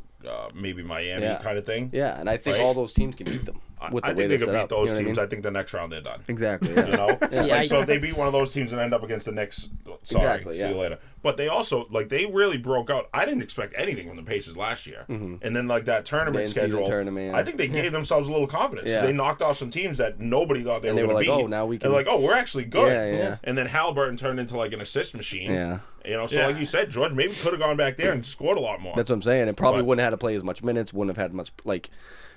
maybe Miami kind of thing. Yeah, and I think Right? all those teams can beat them with the I way think they they could set beat up. those you know teams. what I I mean? think the next round they're done. Exactly. You know, See, so if they beat one of those teams and end up against the Knicks, sorry, Exactly, see you later. But they also they really broke out. I didn't expect anything from the Pacers last year, and then like that tournament The in-season schedule. tournament, I think they gave themselves a little confidence because Yeah. they knocked off some teams that nobody thought they And were they were going like, to beat. oh, now we can- They're like, oh, we're actually good. Yeah. And then Halliburton turned into like an assist machine. Yeah. You know, so like you said, George maybe could have gone back there and scored a lot more. That's what I'm saying. It probably But- wouldn't have had to play as much minutes. Wouldn't have had much like.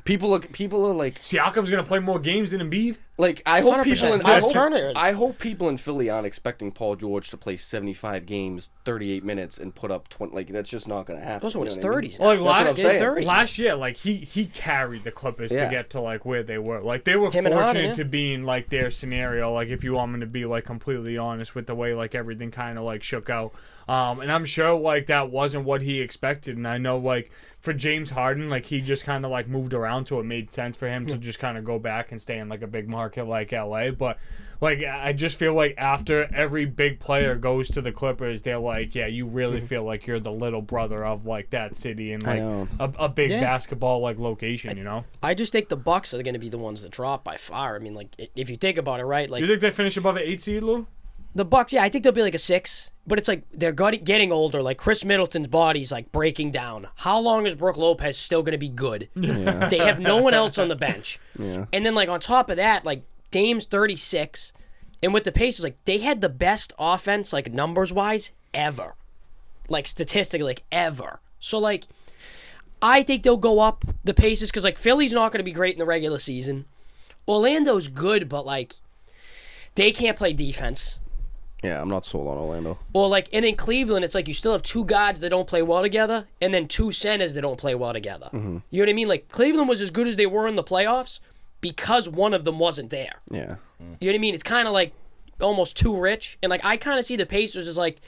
People are like Siakam's gonna play more games than Embiid. Like, I hope 100%. people in Miles Turner is- I hope people in Philly aren't expecting Paul George to play 75 games, 38 minutes, and put up 20. Like, that's just not going to happen. Those are in his You know what I mean? 30s. Well, like That's what I'm saying. 30s. last year, like he carried the Clippers to Yeah. get to like where they were. Like they were Him and Harden, fortunate yeah. to be in like their scenario. Like if you want me to be like completely honest with the way like everything kind of like shook out. And I'm sure like that wasn't what he expected. And I know like for James Harden, like he just kind of like moved around, so it made sense for him to just kind of go back and stay in like a big market like LA. But like I just feel like after every big player goes to the Clippers, they're like, yeah, you really feel like you're the little brother of like that city and I like know. a big Yeah. basketball like location, you know? I just think the Bucks are going to be the ones that drop by far. I mean, like if you think about it, right? Like You think they finish above an 8 seed, Lou? the Bucks, yeah, I think they'll be like a 6. But it's like they're getting older. Like Chris Middleton's body's like breaking down. How long is Brook Lopez still going to be good? Yeah. They have no one else on the bench. Yeah. And then like on top of that, like Dame's 36, and with the Pacers, like they had the best offense, like numbers wise, ever, like statistically, like ever. So like, I think they'll go up the Pacers because like Philly's not going to be great in the regular season. Orlando's good, but like they can't play defense. Yeah, I'm not sold on Orlando. Or like, and in Cleveland, it's like you still have 2 guards that don't play well together, and then 2 centers that don't play well together. You know what I mean? Like Cleveland was as good as they were in the playoffs because one of them wasn't there. Yeah. You know what I mean? It's kind of like almost too rich, and like I kind of see the Pacers as like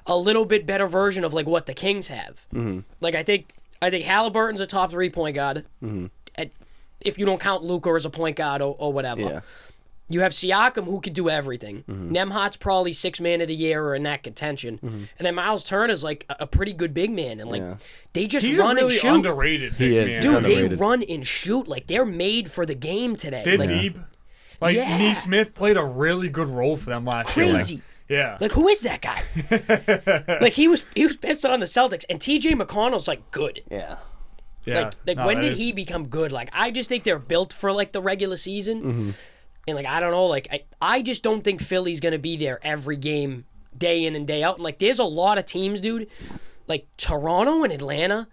a little bit better version of like what the Kings have. Like I think Halliburton's a top 3-point guard. If you don't count Luka as a point guard or whatever. Yeah. You have Siakam, who could do everything. Nembhard's probably 6th man of the year or in that contention. And then Miles Turner's like a pretty good big man. And like they just He's run a really and shoot. underrated big is. man. Dude, underrated. they run and shoot. Like they're made for the game today. They're Like, deep. Like Yeah. Neesmith played a really good role for them last year. crazy. Yeah. Like who is that guy? Like he was pissed on the Celtics, and TJ McConnell's like good. Yeah. yeah. Like No, when that did is- he become good? Like I just think they're built for like the regular season. And like I don't know, like I just don't think Philly's gonna be there every game, day in and day out. And like there's a lot of teams, dude. Like Toronto and Atlanta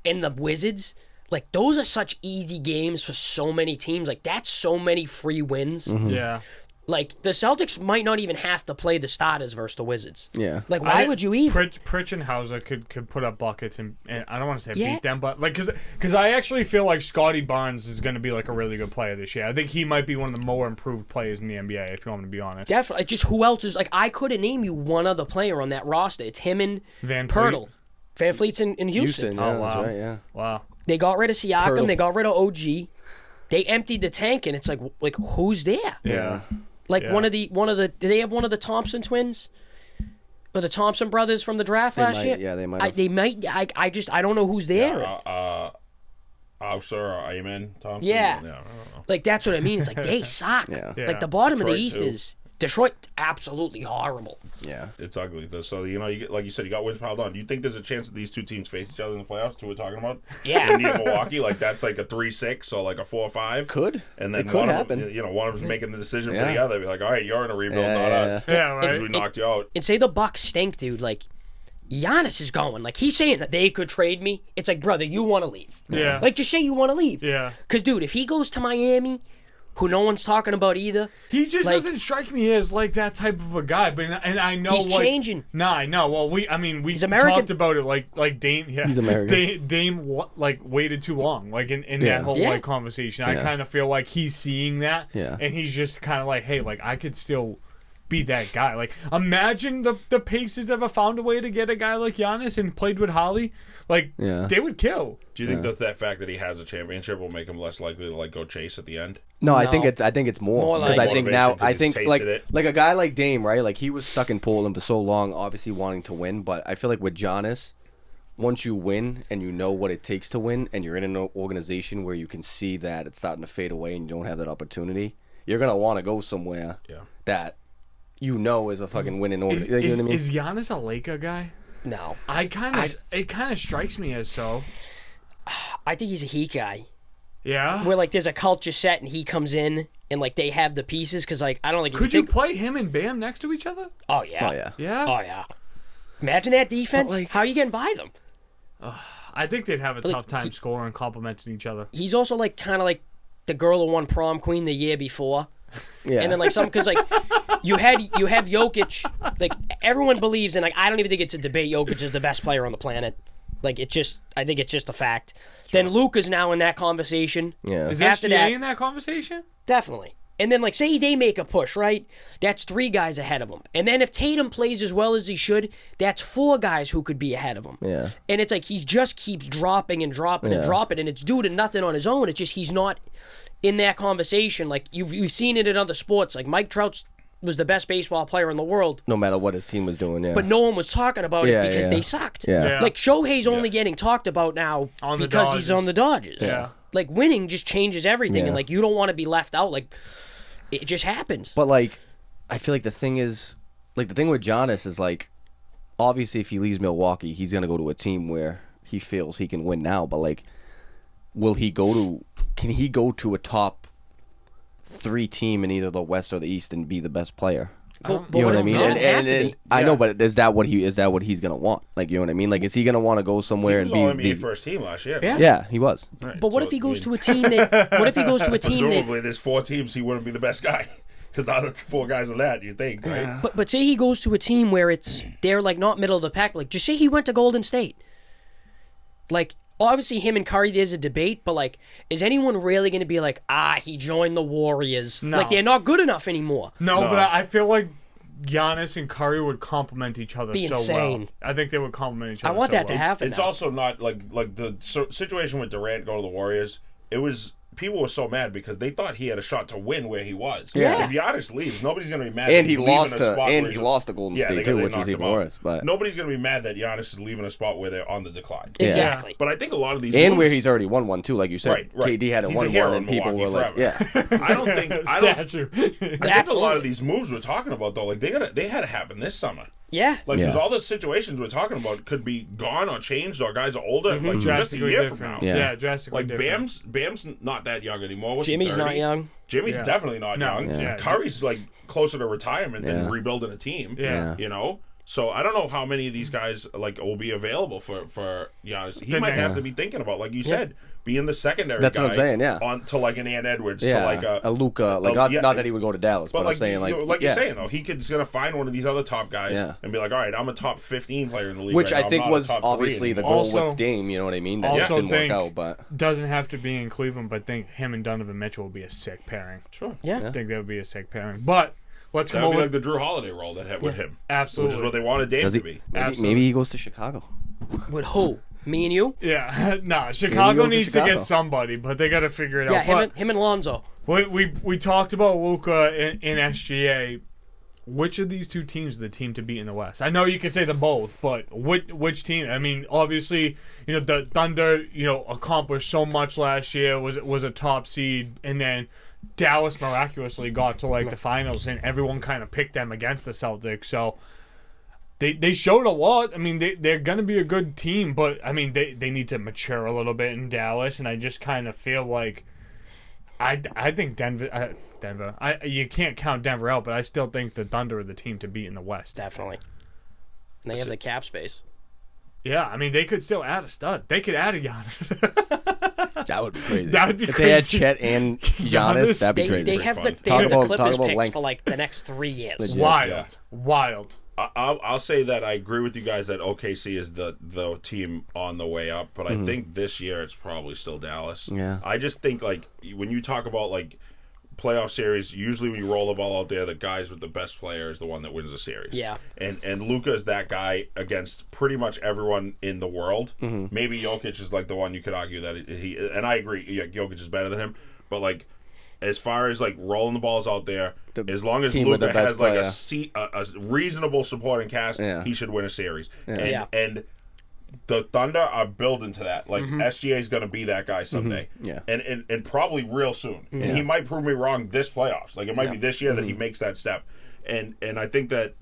and the Wizards, like those are such easy games for so many teams. Like that's so many free wins. Yeah. Like the Celtics might not even have to play the starters versus the Wizards. Yeah. Like why would you even? Pritchenhauser could put up buckets and I don't want to say Yeah. beat them, but like because I actually feel like Scotty Barnes is going to be like a really good player this year. I think he might be one of the more improved players in the NBA, if you want me to be honest. Definitely. Just who else is like I couldn't name you one other player on that roster. It's him and Van Pirtle. Van Fleet's in Houston. Houston, yeah, Oh, that's wow. right, yeah. Wow. They got rid of Siakam. Pirtle. They got rid of OG. They emptied the tank, and it's like who's there? Yeah. Like Yeah. one of the did they have one of the Thompson twins? Or the Thompson brothers from the draft last might, year? yeah, they might have. They might. I don't know who's there. Sir, Amen Thompson. Yeah. I don't know. Like that's what I mean. It's like they suck. Yeah. Yeah. Like the bottom of the Detroit, East too. is Detroit absolutely horrible. Yeah. It's ugly. So you know, you get, like you said, you got wins piled on. Do you think there's a chance that these two teams face each other in the playoffs? Two we're talking about. Yeah. Indy and Milwaukee, like that's like a 3-6 or like a 4-5. Could. And then It could one happen. of them, you know, one of them's making the decision for Yeah. the other. Be like, all right, you're in a rebuild, Yeah, not yeah, us. Yeah, Because we right. knocked you out. And say the Bucks stink, dude. Like Giannis is going. Like he's saying that they could trade me. It's like, brother, you want to leave. Yeah. Like just say you want to leave. Yeah. Because dude, if he goes to Miami, who no one's talking about either. He just Like- doesn't strike me as like that type of a guy, but and I know He's like, changing. Nah, I know. Well, we He's American. talked about it like Dame. Yeah, He's American. Dame like waited too long, like in Yeah. that whole Yeah. like conversation. I Yeah. kind of feel like he's seeing that, Yeah. and he's just kind of like, hey, like I could still be that guy. Like imagine the Pacers ever found a way to get a guy like Giannis and played with Holly, like Yeah. they would kill. Do you think that fact that he has a championship will make him less likely to like go chase at the end? No, I No. think it's more More because like I think now motivation 'cause I he's think tasted like it. a guy like Dame, right? Like he was stuck in Portland for so long, obviously wanting to win. But I feel like with Giannis, once you win and you know what it takes to win, and you're in an organization where you can see that it's starting to fade away and you don't have that opportunity, you're gonna want to go somewhere Yeah. that you know is a fucking winning Is, organization. You know what I mean? is Giannis a Laker guy? No. It kind of strikes me as so. I think he's a Heat guy. Yeah. Where like there's a culture set and he comes in and like they have the pieces because like I don't think Could you play him and Bam next to each other? Oh yeah. Oh yeah. Yeah. Oh yeah. Imagine that defense. But, like- How are you getting by them? I think they'd have a Like, tough time scoring, complimenting each other. He's also like kind of like the girl who won prom queen the year before. Yeah. And then like because like you have Jokic, like everyone believes, and like I don't even think it's a debate. Jokic is the best player on the planet. Like I think it's just a fact. Sure. Then Luka's now in that conversation. Yeah. Is After SGA that, in that conversation? Definitely. And then, like, say they make a push, right? That's 3 guys ahead of him. And then if Tatum plays as well as he should, that's 4 guys who could be ahead of him. Yeah. And it's like he just keeps dropping and dropping and dropping, and it's due to nothing on his own. It's just he's not in that conversation. Like, you've seen it in other sports. Like, Mike Trout was the best baseball player in the world. No matter what his team was doing, yeah. But no one was talking about it because they sucked. Yeah. Like, Shohei's only getting talked about now because he's on the Dodgers. Yeah. Like, winning just changes everything, and, like, you don't want to be left out. Like, it just happens. But, like, I feel like the thing is, like, the thing with Giannis is, like, obviously if he leaves Milwaukee, he's going to go to a team where he feels he can win now. But, like, can he go to a top 3 team in either the West or the East and be the best player? You know what I mean? And I know, but is that what he's gonna want? Like, you know what I mean? Like, is he gonna want to go somewhere and be NBA first team last year? Yeah, he was. Right, but what if he goes to a team that? What if he goes to a team that? Presumably, there's 4 teams. He wouldn't be the best guy because the other 4 guys are that. You think, right? But say he goes to a team where they're like not middle of the pack. Like, just say he went to Golden State. Like, obviously him and Curry, there's a debate, but like, is anyone really going to be like, he joined the Warriors? No. Like, they're not good enough anymore. No, but I feel like Giannis and Curry would complement each other Be so insane. well. I think they would complement each other. I want so that to well. happen. It's now. also not like the situation with Durant going to the Warriors. It was people were so mad because they thought he had a shot to win where he was. Yeah. If Giannis leaves, nobody's going to be mad. And that he he's lost leaving a spot where he lost to Golden Yeah, State they too, which knocked was him even out. worse. But nobody's going to be mad that Giannis is leaving a spot where they're on the decline. Exactly. But I think a lot of these and moves, where he's already won one too, like you said. Right. KD hadn't He's a won hero one, in and people were Milwaukee like, forever. "Yeah." I don't think Statue. I think a lot of these moves we're talking about though, like they had to happen this summer. Yeah. Like, because all the situations we're talking about could be gone or changed, or guys are older, like just a year from now. Yeah, drastically Like different. Bam's not that young anymore. What's he, Jimmy's 30? not young. Jimmy's definitely not young. Yeah. Curry's like closer to retirement than rebuilding a team. Yeah. You know? So I don't know how many of these guys like will be available for Giannis. He Then might they- have to be thinking about, like you said, being the secondary That's guy what I'm saying, yeah. on to like an Ant Edwards, Yeah, to like a Luka, like not that he would go to Dallas, but I'm saying like you're saying though, he's gonna find one of these other top guys and be like, all right, I'm a top 15 player in the league, which right I now. think I'm not a was top obviously 3 the anymore. goal with Dame. You know what I mean? That Also just didn't work think- out, but Doesn't have to be in Cleveland, but I think him and Donovan Mitchell would be a sick pairing. Sure. Yeah. I think that would be a sick pairing. But let's That come would over. be like the Drew Holiday role that had with him, Absolutely. which is what they wanted Dame does to he? be. Maybe he goes to Chicago. With who? Me and you? Yeah, nah. goes Chicago to needs to Chicago. get somebody, but they got to figure it Yeah, out. him and Lonzo. We talked about Luka in SGA. Which of these 2 teams is the team to beat in the West? I know you could say them both, but which team? I mean, obviously, the Thunder, accomplished so much last year. Was a top seed, and then Dallas miraculously got to like the finals, and everyone kind of picked them against the Celtics. So they showed a lot. I mean, they're gonna be a good team, but I mean, they need to mature a little bit in Dallas, and I just kind of feel like I think Denver. You can't count Denver out, but I still think the Thunder are the team to beat in the West. Definitely. And they have the cap space. Yeah, I mean, they could still add a stud. They could add a Giannis. That would be crazy. That would be if crazy. they had Chet and Giannis, that'd be They crazy. have the Talk Clippers talk about picks length. for like the next 3 years. Legit. Wild. I'll say that I agree with you guys that OKC is the team on the way up, but I think this year it's probably still Dallas. Yeah. I just think like when you talk about like playoff series, usually when you roll the ball out there, the guys with the best player is the one that wins the series. Yeah. And Luka is that guy against pretty much everyone in the world. Maybe Jokic is like the one you could argue that he and I agree, Jokic is better than him, but like as far as like rolling the balls out there, as long as team with the Luka best has like player. a reasonable supporting cast, he should win a series. And the Thunder are building to that. Like SGA is going to be that guy someday. Yeah. And probably real soon. And he might prove me wrong this playoffs. Like it might be this year that he makes that step. And I think that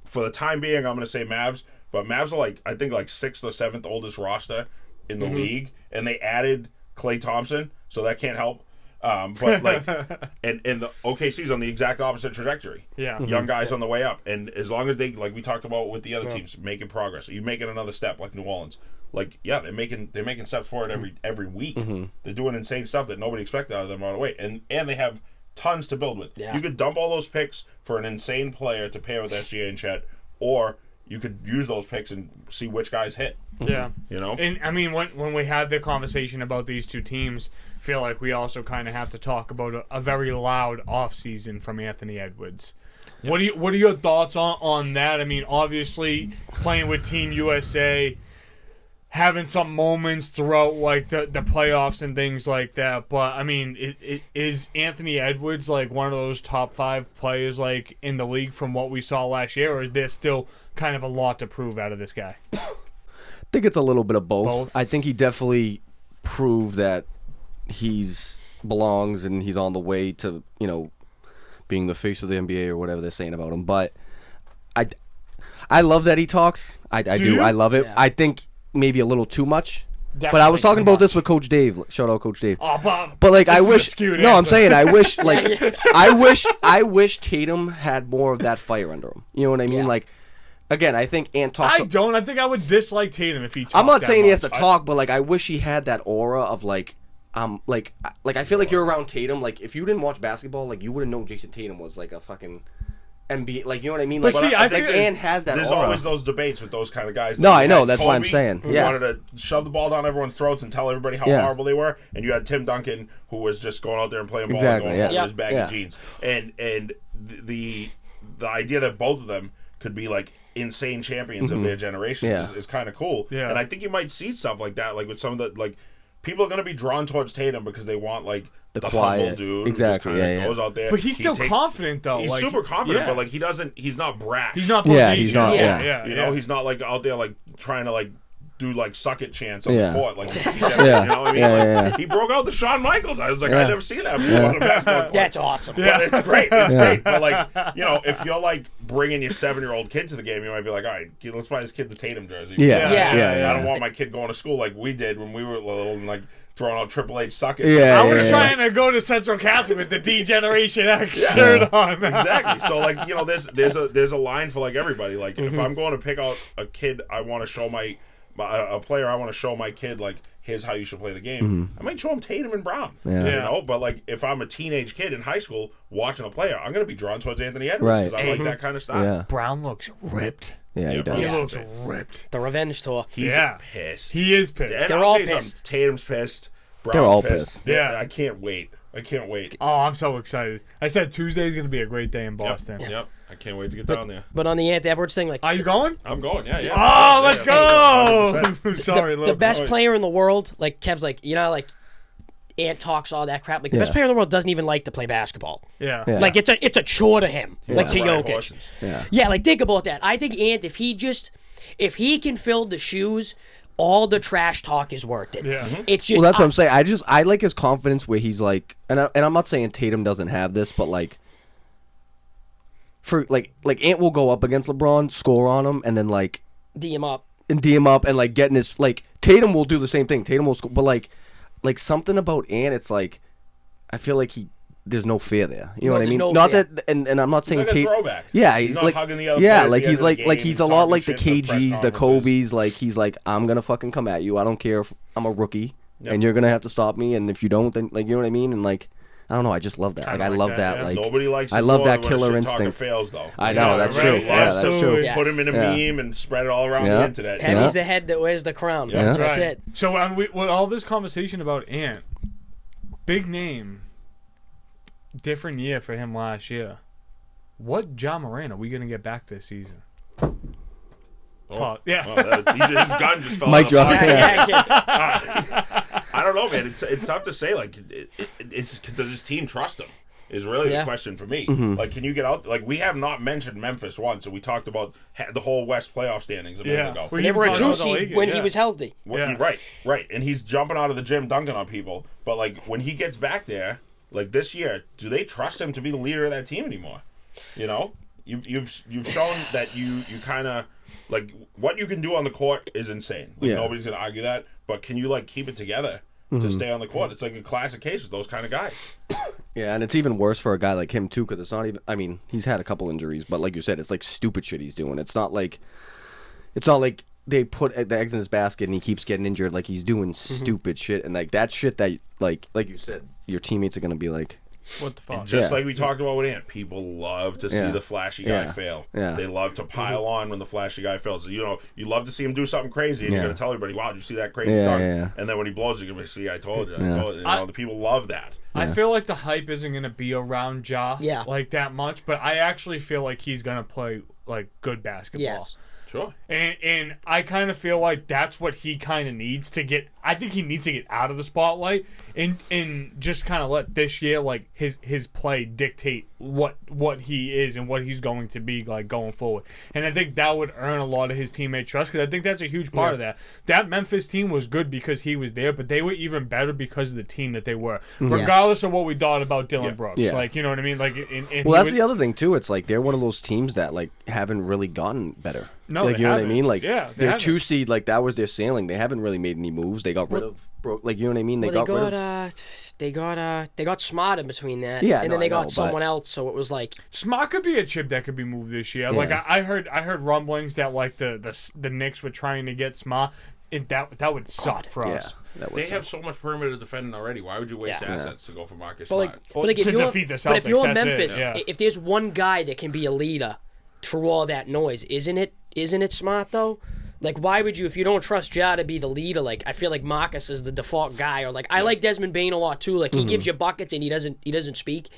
for the time being, I'm going to say Mavs. But Mavs are like I think like 6th or 7th oldest roster in the league, and they added Klay Thompson, so that can't help. But like, and the OKC's on the exact opposite trajectory. Yeah. Young guys on the way up, and as long as they, like we talked about with the other teams, making progress, you making another step like New Orleans. Like, yeah, they're making steps forward every week. They're doing insane stuff that nobody expected out of them right away, and they have tons to build with. Yeah. You could dump all those picks for an insane player to pair with SGA and Chet, or you could use those picks and see which guys hit. Yeah. You know? And, I mean, when we had the conversation about these two teams, I feel like we also kind of have to talk about a very loud offseason from Anthony Edwards. Yep. What are your thoughts on that? I mean, obviously, playing with Team USA, having some moments throughout like the playoffs and things like that. But I mean, is Anthony Edwards like one of those top 5 players like in the league from what we saw last year, or is there still kind of a lot to prove out of this guy? I think it's a little bit of both. I think he definitely proved that he's belongs and he's on the way to, you know, being the face of the NBA or whatever they're saying about him. But I love that he talks. I do. I love it. Yeah. I think maybe a little too much. Definitely, but I was talking about this with Coach Dave. Shout out Coach Dave. Oh, but like I wish I'm saying I wish like I wish Tatum had more of that fire under him. You know what I mean? Yeah. Like again, I think Ant talks. I think I would dislike Tatum if he talked. I'm not saying he has to talk, but like I wish he had that aura of like like I feel like you're around Tatum. Like if you didn't watch basketball, like you wouldn't know Jayson Tatum was like a fucking NBA, like, you know what I mean? Like, but see, I think Ant has that There's aura. always those debates with those kind of guys. No, I know. That's why I'm saying. Who wanted to shove the ball down everyone's throats and tell everybody how horrible they were. And you had Tim Duncan, who was just going out there and playing ball and going home with his baggy jeans. And the idea that both of them could be, like, insane champions of their generation is kind of cool. Yeah. And I think you might see stuff like that, like, with some of the, like, people are going to be drawn towards Tatum because they want, like, the quiet humble dude exactly who just kind of goes out there. But he's still confident, though. He's like, super confident, but, like, he's not brash. He's not he's not. You know, he's not, like, out there, like, trying to, like, do, like, suck it chants on the court. Like, you know what I mean? He broke out the Shawn Michaels. I was like, I've never seen that before on a basketball court. That's awesome. But it's great. It's great. But, like, you know, if you're, like, bringing your 7-year-old kid to the game, you might be like, all right, let's buy this kid the Tatum jersey. Yeah. I don't want my kid going to school like we did when we were little and, like, throwing out Triple H suckers. I was trying to go to Central Catholic with the D-Generation X shirt on. Exactly. So, like, you know, there's a line for, like, everybody. Like, if I'm going to pick out a kid, I want to show a player, I want to show my kid, like, here's how you should play the game. I might show him Tatum and Brown. You know, but, like, if I'm a teenage kid in high school watching a player, I'm going to be drawn towards Anthony Edwards because I like that kind of style. Yeah. Brown looks ripped. Yeah, he does. He looks ripped. The revenge tour. He's pissed. He is pissed. And They're all pissed. Tatum's pissed. Brown's They're all pissed. Yeah. I can't wait. Oh, I'm so excited. I said Tuesday's going to be a great day in Boston. Yep. I can't wait to get down there. But on the Ant Edwards thing, like... Are you going? I'm going, yeah. Oh, let's go! Sorry, the best player in the world, like, Kev's like, you know, like, Ant talks all that crap. Like, the best player in the world doesn't even like to play basketball. Yeah. Like, it's a chore to him. Like, to Jokic. Yeah, like, think about that. I think Ant, if he can fill the shoes... all the trash talk is worth it. Yeah. It's just. Well, that's what I'm saying. I like his confidence where he's like, and I'm not saying Tatum doesn't have this, but like, for like Ant will go up against LeBron, score on him, and then like D him up and like getting his like Tatum will do the same thing. Tatum will score, but like something about Ant, it's like I feel like there's no fear there. You know what I mean? Not fear. that, and I'm not saying like a throwback. Yeah, he's not like hugging the other yeah, players like at the he's end of the like game, he's a lot like the talking shit in the KGs, press the Kobe's. Like he's like, I'm gonna fucking come at you. I don't care if I'm a rookie, and you're gonna have to stop me. And if you don't, then like you know what I mean. And like I don't know, I just love that. Like I love that. Yeah. Like nobody likes. I love that killer instinct. instinct. Fails though. I know that's true. Yeah, that's true. Put him in a meme and spread it all around the internet. He's the head that wears the crown. Yeah. That's it. So with all this conversation about Ant, big name, different year for him last year. What Ja Morant are we gonna get back this season? Oh, yeah. His gun just fell Mic out. drop. I don't know, man. It's tough to say. Like, does his team trust him? Is really the question for me. Like, can you get out? Like, we have not mentioned Memphis once, and we talked about the whole West playoff standings a minute ago. They were a 2 seed when he was healthy. Right. And he's jumping out of the gym, dunking on people. But like, when he gets back there, like this year, do they trust him to be the leader of that team anymore? You know, you've shown that you kind of. Like, what you can do on the court is insane. Like, nobody's going to argue that. But can you, like, keep it together to stay on the court? It's like a classic case with those kind of guys. Yeah, and it's even worse for a guy like him, too, because it's not even... I mean, he's had a couple injuries, but like you said, it's, like, stupid shit he's doing. It's not like they put the eggs in his basket and he keeps getting injured. Like, he's doing stupid shit. And, like, that shit that, like you said, your teammates are going to be like... What the fuck? Just like we talked about with Ant, people love to see the flashy guy fail. Yeah. They love to pile on when the flashy guy fails. You know, you love to see him do something crazy, and you're going to tell everybody, wow, did you see that crazy dunk? And then when he blows it, you're going to be, see, I told you. I told you. You know, the people love that. I feel like the hype isn't going to be around Ja like that much, but I actually feel like he's going to play like good basketball. Yes. Sure. And I kind of feel like that's what he kind of needs to get. I think he needs to get out of the spotlight and just kind of let this year, like, his play dictate what he is and what he's going to be, like, going forward. And I think that would earn a lot of his teammate trust, because I think that's a huge part of that. That Memphis team was good because he was there, but they were even better because of the team that they were, regardless of what we thought about Dylan Brooks. Yeah. Like, you know what I mean? Like, well, that's the other thing, too. It's like they're one of those teams that, like, haven't really gotten better. No, like, you know what I mean? Like, their 2 seed, like, that was their ceiling. They haven't really made any moves. They got rid of, like, you know what I mean? They got rid of. They got smart in between that. Yeah, and then they got someone else, so it was like Smart could be a chip that could be moved this year. Yeah. Like I heard rumblings that like the Knicks were trying to get Smart. That would suck for us. They have so much perimeter defending already. Why would you waste assets to go for Marcus Smart? But to defeat the Celtics, but if you're Memphis, if there's one guy that can be a leader through all that noise, isn't it Smart though? Like, why would you, if you don't trust Ja to be the leader, like, I feel like Marcus is the default guy, or like, I like Desmond Bane a lot too. Like, he gives you buckets and he doesn't speak.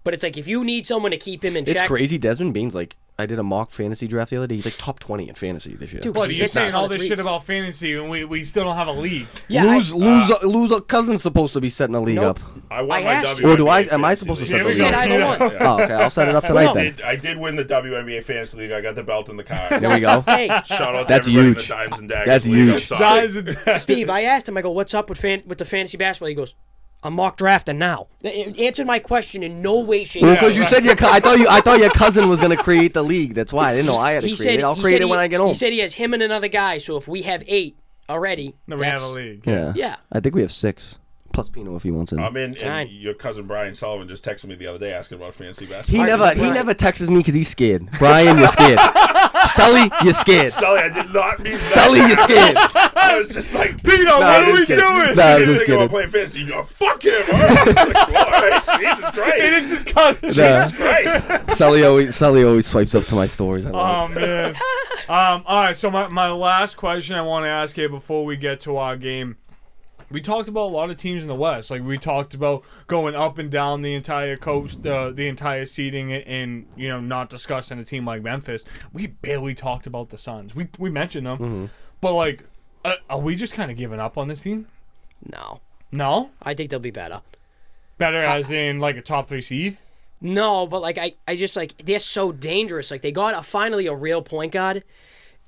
But it's like, if you need someone to keep him in check. It's crazy. Desmond Bane's like, I did a mock fantasy draft the other day. He's like top 20 in fantasy this year. Dude, but you're saying all this shit about fantasy, and we still don't have a league. Yeah, Lose Cousin's supposed to be setting the league up. I won my WNBA. Or am I supposed to set the league up? Either one. Oh, okay. I'll set it up tonight then. I did win the WNBA fantasy league. I got the belt in the car. There we go. Hey, shout out that's to everybody huge. in the Dimes and Daggers That's league. huge. Steve, I asked him, I go, what's up with the fantasy basketball? He goes, I'm mock drafting now. Answered my question in no way, shape. Well, because you said I thought your cousin was gonna create the league. That's why I didn't know I had to create it. I'll create it when I get home. He said he has him and another guy. So if we have 8 already, then we have a league. Yeah. I think we have 6. Plus Pino if he wants it. I'm in, and your cousin Brian Sullivan just texted me the other day asking about fantasy basketball. He never texts me because he's scared. Brian, you're scared. Sully, you're scared. Sully, I did not mean that. Sully, you're scared. I was just like, Pino, what are we doing? No, I'm just kidding. About playing fantasy. You go, fuck him. All right. Jesus Christ. It is his cousin. Jesus Christ. Sully always swipes up to my stories. Oh man. All right. So my last question I want to ask you before we get to our game. We talked about a lot of teams in the West. Like, we talked about going up and down the entire coast, the entire seeding, and, you know, not discussing a team like Memphis. We barely talked about the Suns. We mentioned them. But, like, are we just kind of giving up on this team? No. No? I think they'll be better. Better as in, like, a top 3 seed? No, but, like, I just, like, they're so dangerous. Like, they got finally a real point guard,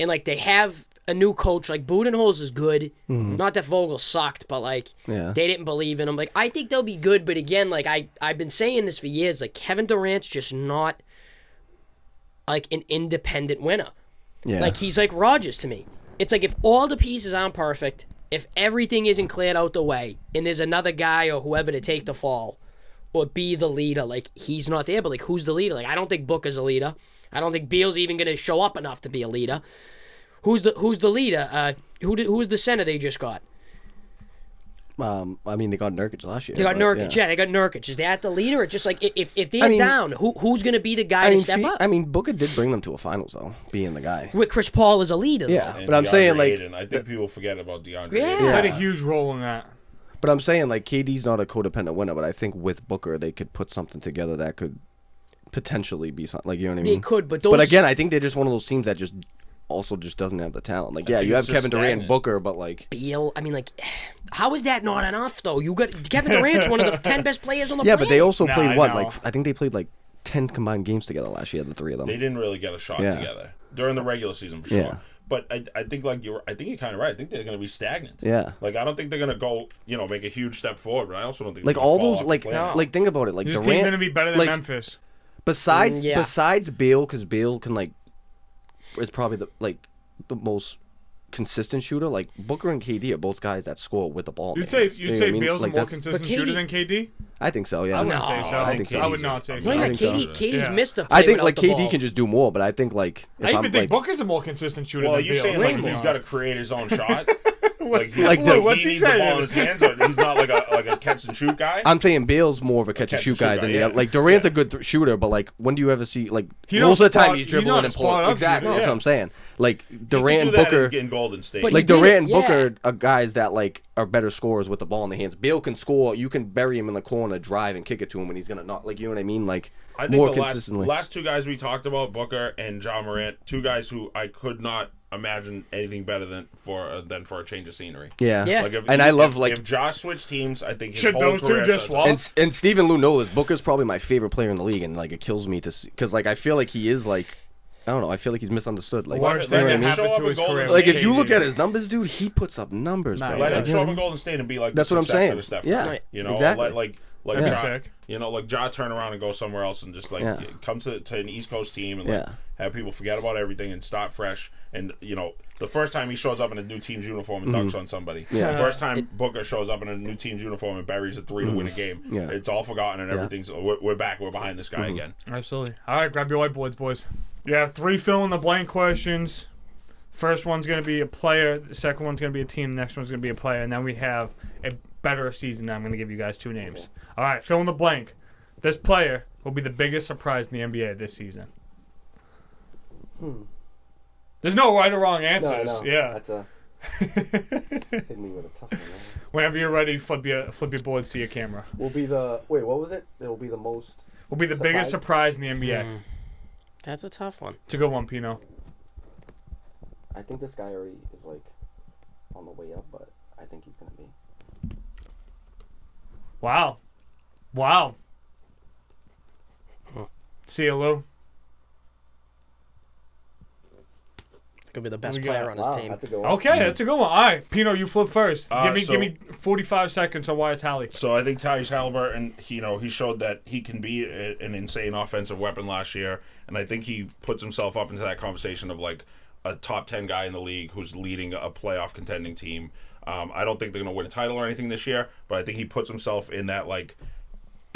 and, like, they have a new coach. Like, Budenholzer is good. Not that Vogel sucked, but like they didn't believe in him. Like, I think they'll be good, but again, like I've been saying this for years. Like, Kevin Durant's just not like an independent winner. Yeah. Like, he's like Rodgers to me. It's like, if all the pieces aren't perfect, if everything isn't cleared out the way, and there's another guy or whoever to take the fall or be the leader, like, he's not there. But like, who's the leader? Like, I don't think Booker's a leader. I don't think Beal's even going to show up enough to be a leader. Who's the leader? Who's the center they just got? I mean, they got Nurkic last year. They got Nurkic. Yeah, they got Nurkic. Is that the leader? Or just like, if they're down, who's going to be the guy to step up? I mean, Booker did bring them to a finals though, being the guy. With Chris Paul as a leader. Yeah, and but I'm saying, like, Ayton. I think people forget about DeAndre. Yeah. Ayton. Had a huge role in that. But I'm saying, like, KD's not a codependent winner, but I think with Booker they could put something together that could potentially be something. Like, you know what I mean? They could, but again, I think they're just one of those teams that just doesn't have the talent. Like, yeah, you have Kevin Durant and Booker, but like Beal, I mean, like, how is that not enough though? You got Kevin Durant's one of the 10 best players on the planet. Yeah, but they also played what? Like, I think they played like 10 combined games together last year, the 3 of them. They didn't really get a shot together during the regular season for sure. Yeah. But I think like you're kind of right. I think they're going to be stagnant. Yeah. Like, I don't think they're going to go, make a huge step forward. But I also don't think like all those like think about it. Like, this Durant team's going to be better than Memphis. Besides Beal, because Beal can is probably the most consistent shooter. Like, Booker and KD are both guys that score with the ball. You'd say Beal's a more consistent shooter than KD? I think so. Yeah, I wouldn't say so. I think so. I would not say so. Well, KD's missed a play. I think like KD KD can just do more, but I think like I even think Booker's a more consistent shooter. Well, than you're Beal. saying like he's got to create his own shot. what's he he needs the ball in saying? his hands. Or he's not like a catch and shoot guy. I'm saying Bale's more of a catch and shoot guy than the other. Like Durant's a good shooter, but like when do you ever see like most of the time he's dribbling and pulling? Exactly, that's what I'm saying. Like Durant and Booker in Golden State. But like Durant and Booker are guys that like are better scorers with the ball in their hands. Bale can score. You can bury him in the corner, drive and kick it to him, and he's gonna not like you know what I mean. Like I think more the consistently. last two guys we talked about, Booker and John Morant, two guys who I could not imagine anything better than for a change of scenery. Yeah. Like if Josh switched teams, I think his Should whole those two career just swap? And Stephen Lou knows Booker's probably my favorite player in the league, and like it kills me to see because like I feel like he is like. I don't know. I feel like he's misunderstood. Like, Worst thing that happened to his career. like if you look at his numbers, dude, he puts up numbers, bro. Let him Like, show up in Golden State and be like that's the what I'm saying. successor to Steph Yeah, Curry. You know, exactly. like That'd be Ja, sick. you know, like Ja turn around and go somewhere else and just like come to an East Coast team and like have people forget about everything and start fresh. And you know, the first time he shows up in a new team's uniform and dunks on somebody. Yeah. The first time Booker shows up in a new team's uniform and buries a three to win a game. Yeah. It's all forgotten and everything's we're back. We're behind this guy again. Absolutely. All right, grab your whiteboards, boys. You have 3 fill-in-the-blank questions. First one's going to be a player. The second one's going to be a team. The next one's going to be a player. And then we have a better season. I'm going to give you guys 2 names. All right, fill in the blank. This player will be the biggest surprise in the NBA this season. There's no right or wrong answers. No, yeah. That's a hit me with a tough one. Whenever you're ready, flip your boards to your camera. Will be the what was it? It'll be the most. Will be the biggest surprise in the NBA. That's a tough one. It's a good one, Pino. I think this guy already is like on the way up, but I think he's gonna be. Wow. See you, Lou. Could be the best player on his team. That's a good one. Okay, that's a good one. All right, Pino, you flip first. Give So- me 45 seconds on why it's Hallie. So I think Tyrese Halliburton, he showed that he can be an insane offensive weapon last year, and I think he puts himself up into that conversation of like a top 10 guy in the league who's leading a playoff contending team. I don't think they're going to win a title or anything this year, but I think he puts himself in that like,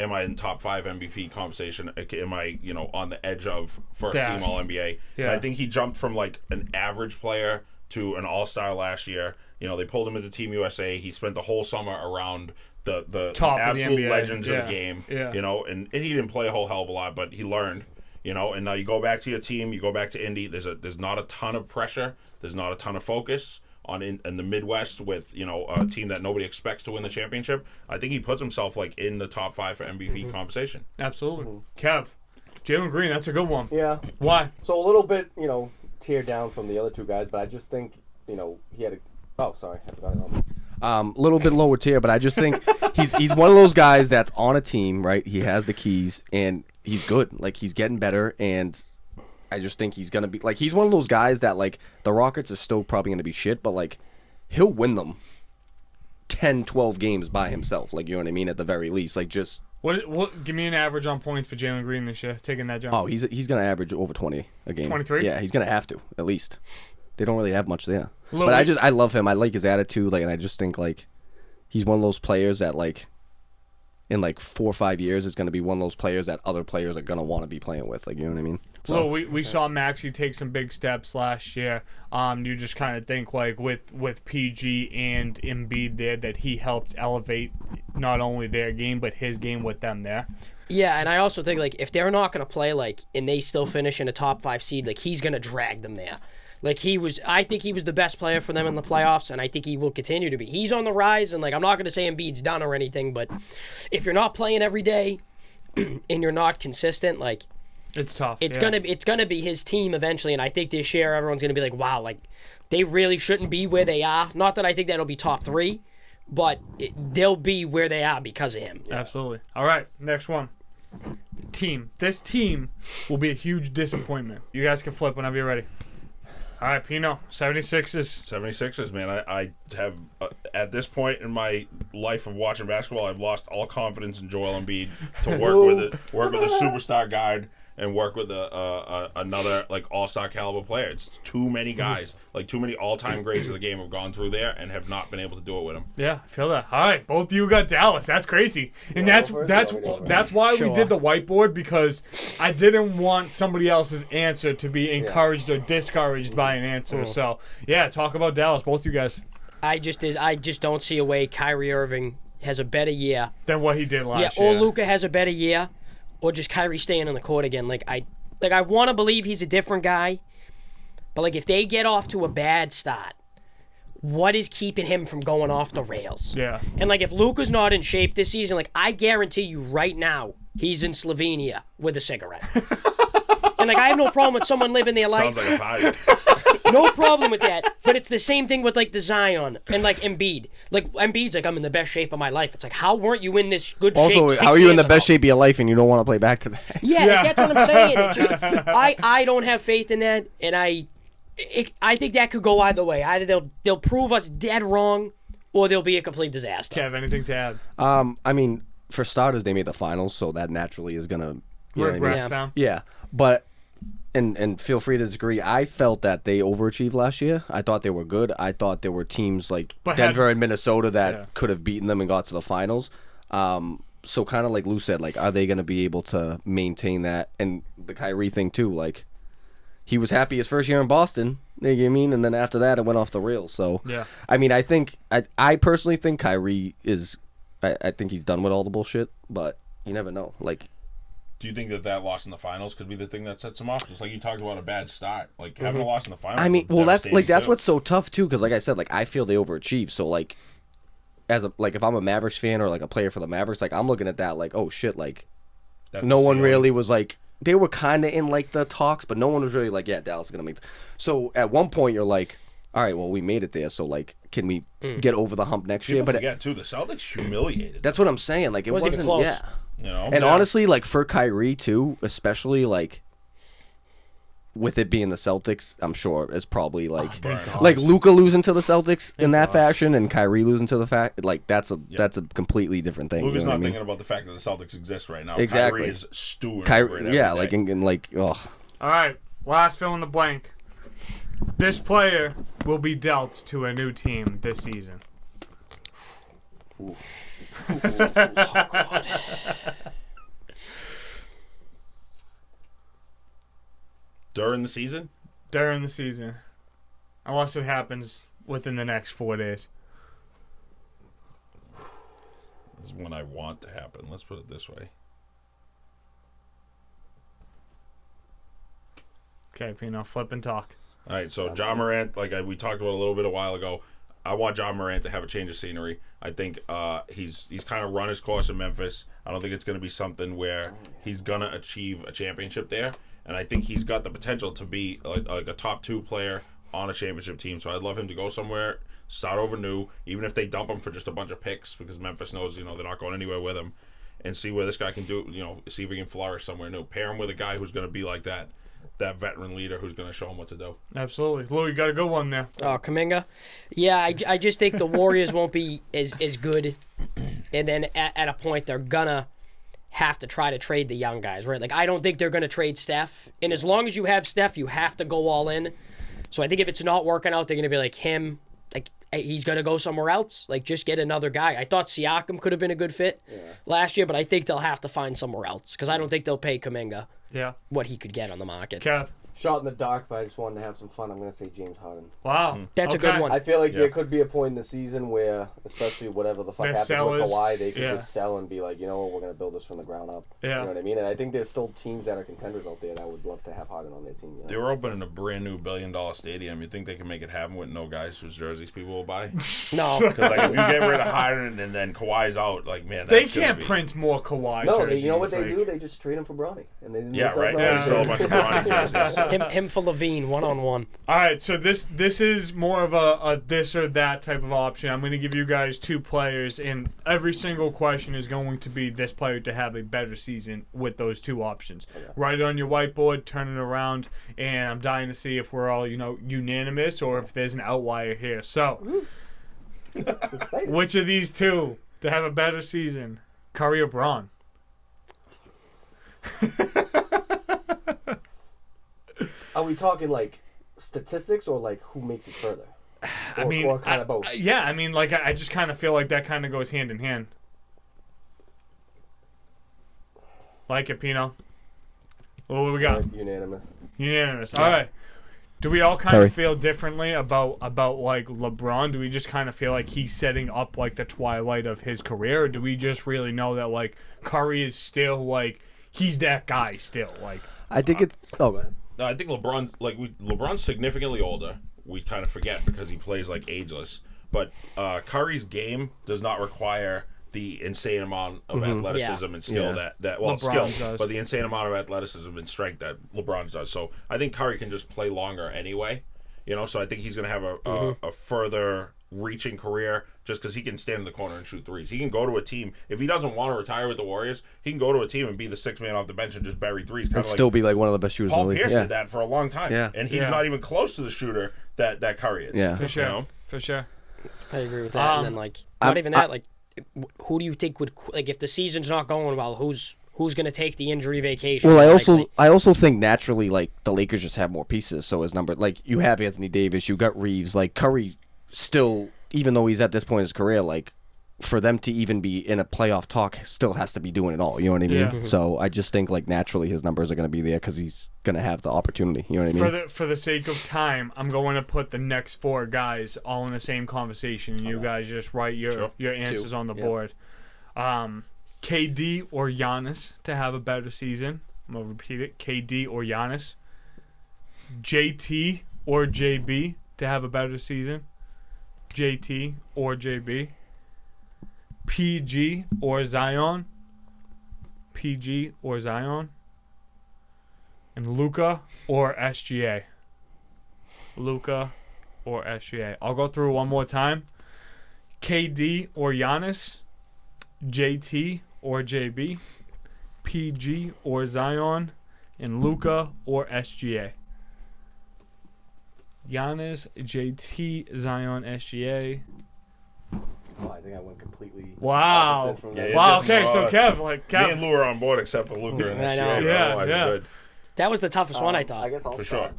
am I in top 5 MVP conversation? Am I on the edge of first team All NBA? Yeah. I think he jumped from like an average player to an all-star last year. They pulled him into Team USA. He spent the whole summer around the Top absolute of the NBA. legends of the game. Yeah. And he didn't play a whole hell of a lot, but he learned. And now you go back to your team. You go back to Indy. There's not a ton of pressure. There's not a ton of focus on in the Midwest with a team that nobody expects to win the championship. I think he puts himself like in the top 5 for MVP conversation. Absolutely. Kev, Jalen Green, that's a good one. Yeah. Why? So a little bit, teared down from the other 2 guys, but I just think, he had a. Oh, sorry, I forgot it. A little bit lower tier, but I just think he's one of those guys that's on a team, right? He has the keys and he's good. Like he's getting better, and I just think he's gonna be like he's one of those guys that like the Rockets are still probably gonna be shit, but like he'll win them 10, 12 games by himself. Like you know what I mean? At the very least, like just. What? Give me an average on points for Jalen Green this year, taking that jump. Oh, he's gonna average over 20 a game. 23? Yeah, he's gonna have to at least. They don't really have much there. Lou, But I love him. I like his attitude. Like, and I just think like he's one of those players that like in like 4 or 5 years is gonna be one of those players that other players are gonna want to be playing with. Like you know what I mean? So we saw Maxey take some big steps last year. You just kind of think like with PG and Embiid there that he helped elevate not only their game but his game with them there. Yeah, and I also think like if they're not going to play like and they still finish in a top 5 seed, like he's going to drag them there. Like I think he was the best player for them in the playoffs, and I think he will continue to be. He's on the rise, and like I'm not going to say Embiid's done or anything, but if you're not playing every day and you're not consistent, like it's tough. It's gonna be his team eventually, and I think this year everyone's gonna be like, wow, like they really shouldn't be where they are. Not that I think that'll be top 3, but they'll be where they are because of him. Absolutely. All right, next one. Team. This team will be a huge disappointment. You guys can flip whenever you're ready. All right, Pino, 76ers. 76ers, man. I have, at this point in my life of watching basketball, I've lost all confidence in Joel Embiid to work with a superstar guard and work with another like all-star caliber player. It's too many guys, like too many all-time greats of the game have gone through there and have not been able to do it with him. Yeah, I feel that. All right, both of you got Dallas. That's crazy, and that's why we did the whiteboard, because I didn't want somebody else's answer to be encouraged or discouraged by an answer. So yeah, talk about Dallas, both you guys. I just don't see a way Kyrie Irving has a better year. Than what he did last Yeah, year. or Luka has a better year, or just Kyrie staying on the court again. I want to believe he's a different guy, but if they get off to a bad start, what is keeping him from going off the rails? Yeah. And if Luka's not in shape this season, I guarantee you right now he's in Slovenia with a cigarette. And I have no problem with someone living their life. Sounds like a party. No problem with that. But it's the same thing with the Zion and Embiid. Embiid's I'm in the best shape of my life. It's how weren't you in this good shape? Also, how are you in the best shape of your life and you don't want to play back to back? Yeah, that's what I'm saying. It just, I don't have faith in that, and I think that could go either way. Either they'll prove us dead wrong, or they'll be a complete disaster. Kev, anything to add? I mean, for starters, they made the finals, so that naturally is gonna Regrets down. Yeah, but and feel free to disagree. I felt that they overachieved last year. I thought they were good. I thought there were teams like Denver and Minnesota that could have beaten them and got to the finals. So kind of like Lou said, are they going to be able to maintain that? And the Kyrie thing too, he was happy his first year in Boston. You know what I mean? And then after that, it went off the rails. So yeah, I mean, I personally think Kyrie is. I think he's done with all the bullshit, but you never know. Do you think that loss in the finals could be the thing that sets him off? Just like you talked about a bad start, having a loss in the finals. I mean, well, that's too. what's so tough too, because I said, I feel they overachieve. So as a if I'm a Mavericks fan or a player for the Mavericks, I'm looking at that oh shit, no one really was they were kind of in the talks, but no one was really yeah, Dallas is gonna make. So at one point you're all right, well we made it there, so can we get over the hump next year? But forget too, the Celtics humiliated. That's what I'm saying. It wasn't even close. Yeah. And yeah. Honestly, for Kyrie too, especially with it being the Celtics, I'm sure it's probably Luka losing to the Celtics in that fashion and Kyrie losing to the that's a completely different thing. Luka's you know not what I mean? thinking about the fact that the Celtics exist right now. Exactly. Kyrie is stewing. Yeah, All right, last fill in the blank. This player will be dealt to a new team this season. Oh, God. During the season? During the season. Unless it happens within the next 4 days. This is when I want to happen. Let's put it this way. Okay, Pino, flip and talk. All right, so Ja Morant, we talked about a little bit a while ago, I want Ja Morant to have a change of scenery. I think he's kind of run his course in Memphis. I don't think it's going to be something where he's going to achieve a championship there. And I think he's got the potential to be a top 2 player on a championship team. So I'd love him to go somewhere, start over new, even if they dump him for just a bunch of picks, because Memphis knows they're not going anywhere with him, and see where this guy can do. See if he can flourish somewhere new. Pair him with a guy who's going to be like that veteran leader who's going to show him what to do. Absolutely. Lou, you got a good one there. Oh, Kuminga? Yeah, I just think the Warriors won't be as good. And then at a point, they're going to have to try to trade the young guys, right? I don't think they're going to trade Steph. And as long as you have Steph, you have to go all in. So I think if it's not working out, they're going to be him. He's going to go somewhere else. Just get another guy. I thought Siakam could have been a good fit last year, but I think they'll have to find somewhere else because I don't think they'll pay Kuminga what he could get on the market. Kev. Shot in the dark, but I just wanted to have some fun. I'm going to say James Harden. Wow. That's a good one. I feel there could be a point in the season where, especially whatever the fuck happens with Kawhi, they could just sell and be like, you know what, we're going to build this from the ground up. Yeah. You know what I mean? And I think there's still teams that are contenders out there that would love to have Harden on their team. They were opening a brand new $1 billion stadium. You think they can make it happen with no guys whose jerseys people will buy? No. Because if you get rid of Harden and then Kawhi's out, man, they can't print more Kawhi jerseys. You know what they do? They just trade him for Bronny. And they They sell a bunch of Bronny jerseys. Him for Levine, 1-on-1. All right, so this is more of a this or that type of option. I'm going to give you guys 2 players, and every single question is going to be this player to have a better season with those 2 options. Okay. Write it on your whiteboard, turn it around, and I'm dying to see if we're all unanimous or if there's an outlier here. So, which of these 2 to have a better season, Curry or Braun? Are we talking statistics or who makes it further? Or kind of both? I just kind of feel like that kind of goes hand in hand. Like it, Pino. What do we got? Unanimous. Unanimous. Yeah. All right. Do we all kind of feel differently about like LeBron? Do we just kind of feel like he's setting up like the twilight of his career, or do we just really know that like Curry is still like he's that guy still? Like I think it's. Oh, go ahead. No, I think LeBron's significantly older. We kind of forget because he plays like ageless. But Curry's game does not require the insane amount of athleticism and skill that LeBron skill, does. but the insane amount of athleticism and strength that LeBron does. So I think Curry can just play longer anyway. So I think he's going to have a further reaching career just because he can stand in the corner and shoot threes. He can go to a team if he doesn't want to retire with the Warriors. He can go to a team and be the sixth man off the bench and just bury threes. And still be like one of the best shooters in the Paul league. Pierce did that for a long time, and he's Yeah. not even close to the shooter that Curry is. Yeah, for sure, for sure. I agree with that. And then like not even that. Like, who do you think would like if the season's not going well? Who's going to take the injury vacation? Well, I also think naturally like the Lakers just have more pieces. So his number, like you have Anthony Davis, you got Reeves, like Curry still, even though he's at this point in his career, like for them to even be in a playoff talk, still has to be doing it all. You know what I mean? Yeah. So I just think like naturally his numbers are going to be there because he's going to have the opportunity. You know what I mean? For the sake of time, I'm going to put the next four guys all in the same conversation. And you guys just write your answers on the board. KD or Giannis to have a better season. I'm going to repeat it. KD or Giannis. JT or JB to have a better season. JT or JB. PG or Zion. PG or Zion. And Luka or SGA. Luka or SGA. I'll go through one more time. KD or Giannis. JT or JB. PG or Zion. And Luka or SGA. Giannis, JT, Zion, SGA. Oh, I think I went completely. Wow. opposite from Yeah, that. Wow. Okay, so Kev, Me and Lou are on board except for Luka and I know. SGA. Yeah, Otherwise, yeah. we're good. that was the toughest one I thought. I guess I'll For start.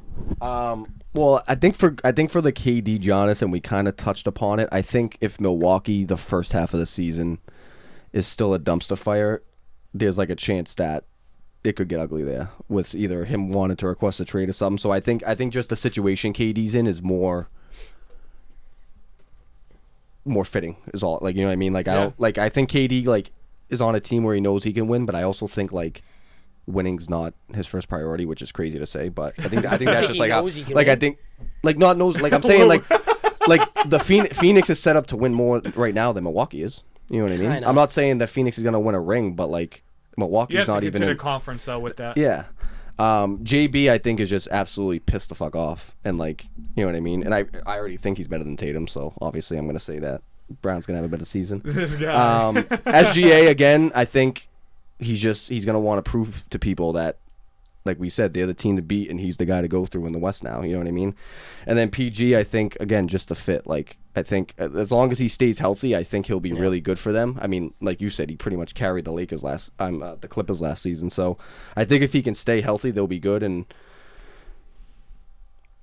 Well, I think for the KD Giannis, and we kind of touched upon it. I think if Milwaukee the first half of the season is still a dumpster fire, there's like a chance that it could get ugly there with either him wanting to request a trade or something. So I think just the situation KD's in is more fitting is all. Like, you know what I mean? Like I think KD like is on a team where he knows he can win, but I also think like winning's not his first priority, which is crazy to say, but I think that's just like how, like I think like not knows like I'm saying like the Phoenix is set up to win more right now than Milwaukee is. You know what I mean? I'm not saying that Phoenix is gonna win a ring, but like Milwaukee's not even in a conference though with that. Yeah. JB I think is just absolutely pissed the fuck off, and like, you know what I mean, and I already think he's better than Tatum, so obviously I'm gonna say that Brown's gonna have a better season. This guy. SGA again, I think he's gonna want to prove to people that, like we said, they're the team to beat, and he's the guy to go through in the West now. You know what I mean? And then PG, I think again just the fit. Like I think as long as he stays healthy, I think he'll be really good for them. I mean, like you said, he pretty much carried the Lakers the Clippers last season. So I think if he can stay healthy, they'll be good. And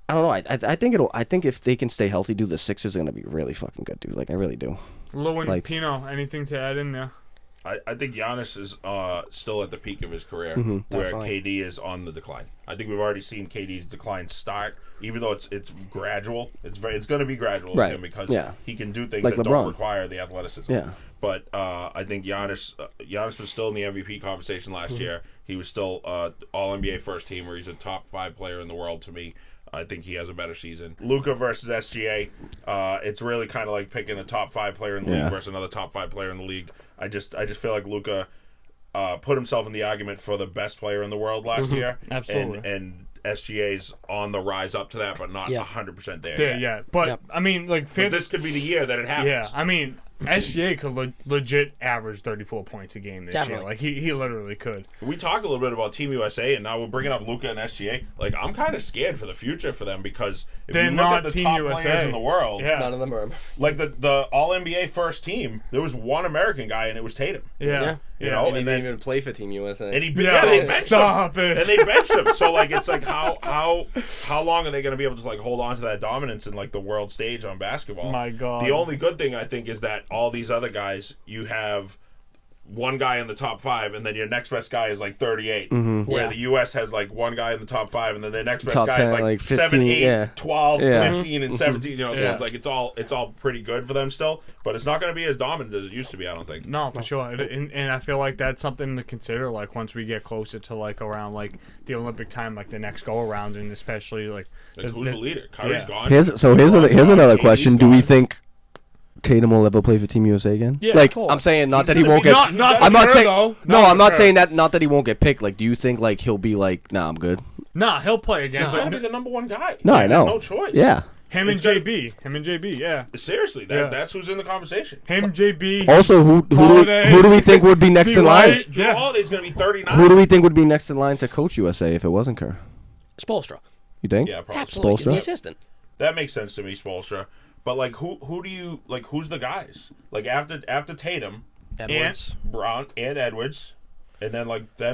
I don't know. I think if they can stay healthy, dude, the Sixers are gonna be really fucking good, dude. Like I really do. Lou and like- Pino, anything to add in there? I think Giannis is still at the peak of his career, Mm-hmm. where Definitely. KD is on the decline. I think we've already seen KD's decline start, even though it's gradual. It's going to be gradual with Right. him because Yeah. he can do things Like that LeBron. don't require the athleticism. Yeah. But I think Giannis was still in the MVP conversation last Mm-hmm. year. He was still All NBA first team, where he's a top 5 player in the world to me. I think he has a better season. Luka versus SGA, it's really kind of like picking a top 5 player in the league versus another top 5 player in the league. I just feel like Luka put himself in the argument for the best player in the world last year. Absolutely. And SGA's on the rise up to that, but not 100% there yet. Yeah. But Yep. I mean, like, But this could be the year that it happens. yeah. I mean, SGA could legit average 34 points a game this year. Definitely. Like he literally could. We talked a little bit about Team USA, and now we're bringing up Luka and SGA. Like, I'm kind of scared for the future for them because if They're you look not at the Team top USA. players in the world, Yeah. None of them are. like the All NBA first team, there was one American guy, and it was Tatum. Yeah. You know, And he and didn't then even play for Team USA. and he Yeah, they benched stop him. it. And they benched him. So like it's like how long are they going to be able to like hold on to that dominance in like the world stage on basketball? My God. The only good thing I think is that all these other guys, you have one guy in the top 5, and then your next best guy is like 38. Where the U.S. has like one guy in the top 5, and then the next best Top guy 10, is like 15, 7, 8, yeah. 12, Yeah. 15, and 17. So it's like it's all pretty good for them still, but it's not going to be as dominant as it used to be. I don't think. No, for sure. And I feel like that's something to consider. Like once we get closer to like around like the Olympic time, like the next go around, and especially like Who's the leader? Kyrie's gone. Here's LeBron's another gone, question. KD's Do we gone. think Tatum will ever play for Team USA again? Yeah, like of course. I'm saying, not He's that he gonna won't be- get. Not I'm not for saying. though. No, Not I'm not for saying that. Not that he won't get picked. Like, do you think like he'll be like, nah, I'm good? Nah, he'll play again. He's So got to be the number 1 guy. No, I There's know. No choice. Yeah. him and It's gonna- JB, yeah. Seriously, that's who's in the conversation. Him, JB. Also, who Holiday. do we think would be next in line? Dwight. Drew Yeah. Holiday's going to be 39. Who do we think would be next in line to coach USA if it wasn't Kerr? Spoelstra. You think? Yeah, probably. Absolutely. He's the Spoelstra? assistant. That makes sense to me, Spoelstra. But like, who do you like? Who's the guys? Like after Tatum, Edwards. Brown, and Edwards, and then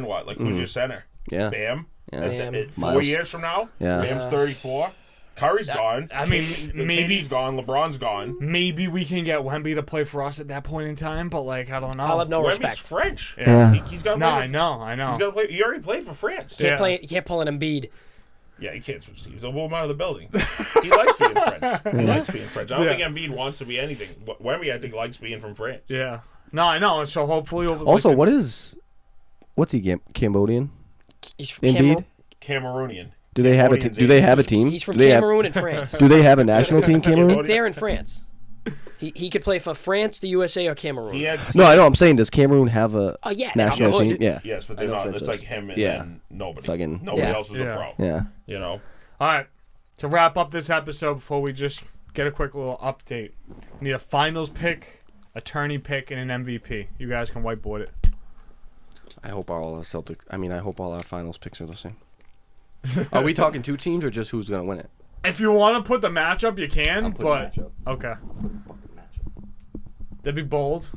what? Like who's your center? Yeah. Bam. Yeah. Bam. 4 Miles. years from now, Yeah. Bam's 34. Curry's gone. I mean, maybe- KD's gone. LeBron's gone. Maybe we can get Wemby to play for us at that point in time, but like I don't know. I'll have no Wemby's respect. French. Yeah. He's got to No, play. I know. He's got to play. He already played for France. Yeah. You can't pull an Embiid. Yeah, he can't switch teams. They'll blow him out of the building. He likes being French. He likes being French. I don't think Embiid wants to be anything. Wemby, I think, likes being from France. Yeah. No, I know. So hopefully over. Also, like, what's he Cambodian? He's from Embiid? Cameroonian. Do they have a Cambodian's do they have a Asian. team? He's from do they have- Cameroon and France. Do they have a national team, Cameroon? They're in France. He could play for France, the USA, or Cameroon. He had No, I know. I'm saying, does Cameroon have a Oh yeah, national good. team? Yeah. Yes, but I they're know not. France It's is. like him and Yeah. then nobody. Fucking- Nobody yeah. else was a pro. Yeah. You know. All right. To wrap up this episode, before we just get a quick little update, we need a finals pick, a tourney pick, and an MVP. You guys can whiteboard it. I hope all our finals picks are the same. Are we talking 2 teams or just who's gonna win it? If you want to put the matchup, you can. I'll put but the matchup. okay, that'd be bold.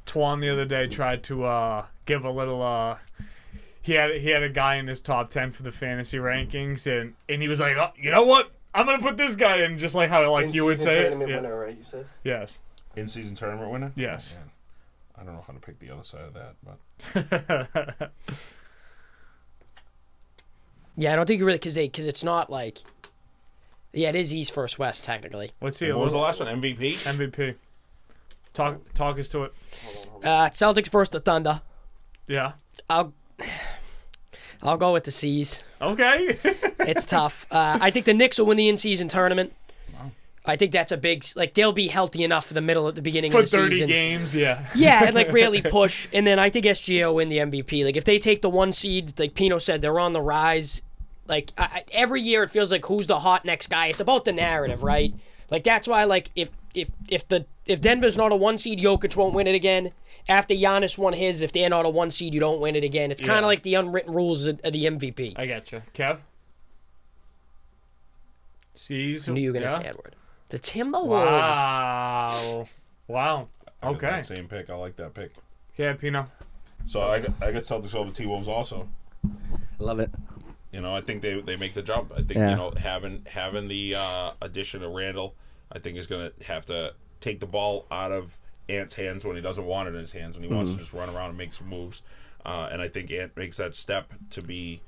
Twan the other day tried to give a little. He had a guy in his top 10 for the fantasy rankings, and he was like, oh, you know what? I'm gonna put this guy in, just like how you would say it. Tournament Yeah. winner, right? You said. Yes. In-season tournament winner. Yes. Oh, man. I don't know how to pick the other side of that, but Yeah, I don't think you really because it's not like. Yeah, it is East versus West technically. Let's see. what was the last one? MVP. MVP. Talk us to it. Celtics versus the Thunder. Yeah. I'll go with the C's. Okay. It's tough. I think the Knicks will win the in-season tournament. I think that's a big they'll be healthy enough for the middle at the beginning For of the 30 season. games, yeah. Yeah, and really push. And then I think SGA will win the MVP. Like if they take the 1 seed, like Pino said, they're on the rise. Like every year it feels like who's the hot next guy. It's about the narrative, right? Like that's why if Denver's not a 1 seed, Jokic won't win it again. After Giannis won his, if they're not a 1 seed, you don't win it again. It's kind of like the unwritten rules of the MVP. I got you. Kev? C's. I knew you were gonna say Edward. The Timberwolves. Wow. I got Okay. that same pick. I like that pick. Yeah, Pino. So I got Celtics over T-Wolves also. Love it. You know, I think they make the jump. I think Yeah. you know having the addition of Randall, I think is going to have to take the ball out of Ant's hands when he doesn't want it in his hands, when he wants to just run around and make some moves. And I think Ant makes that step to be,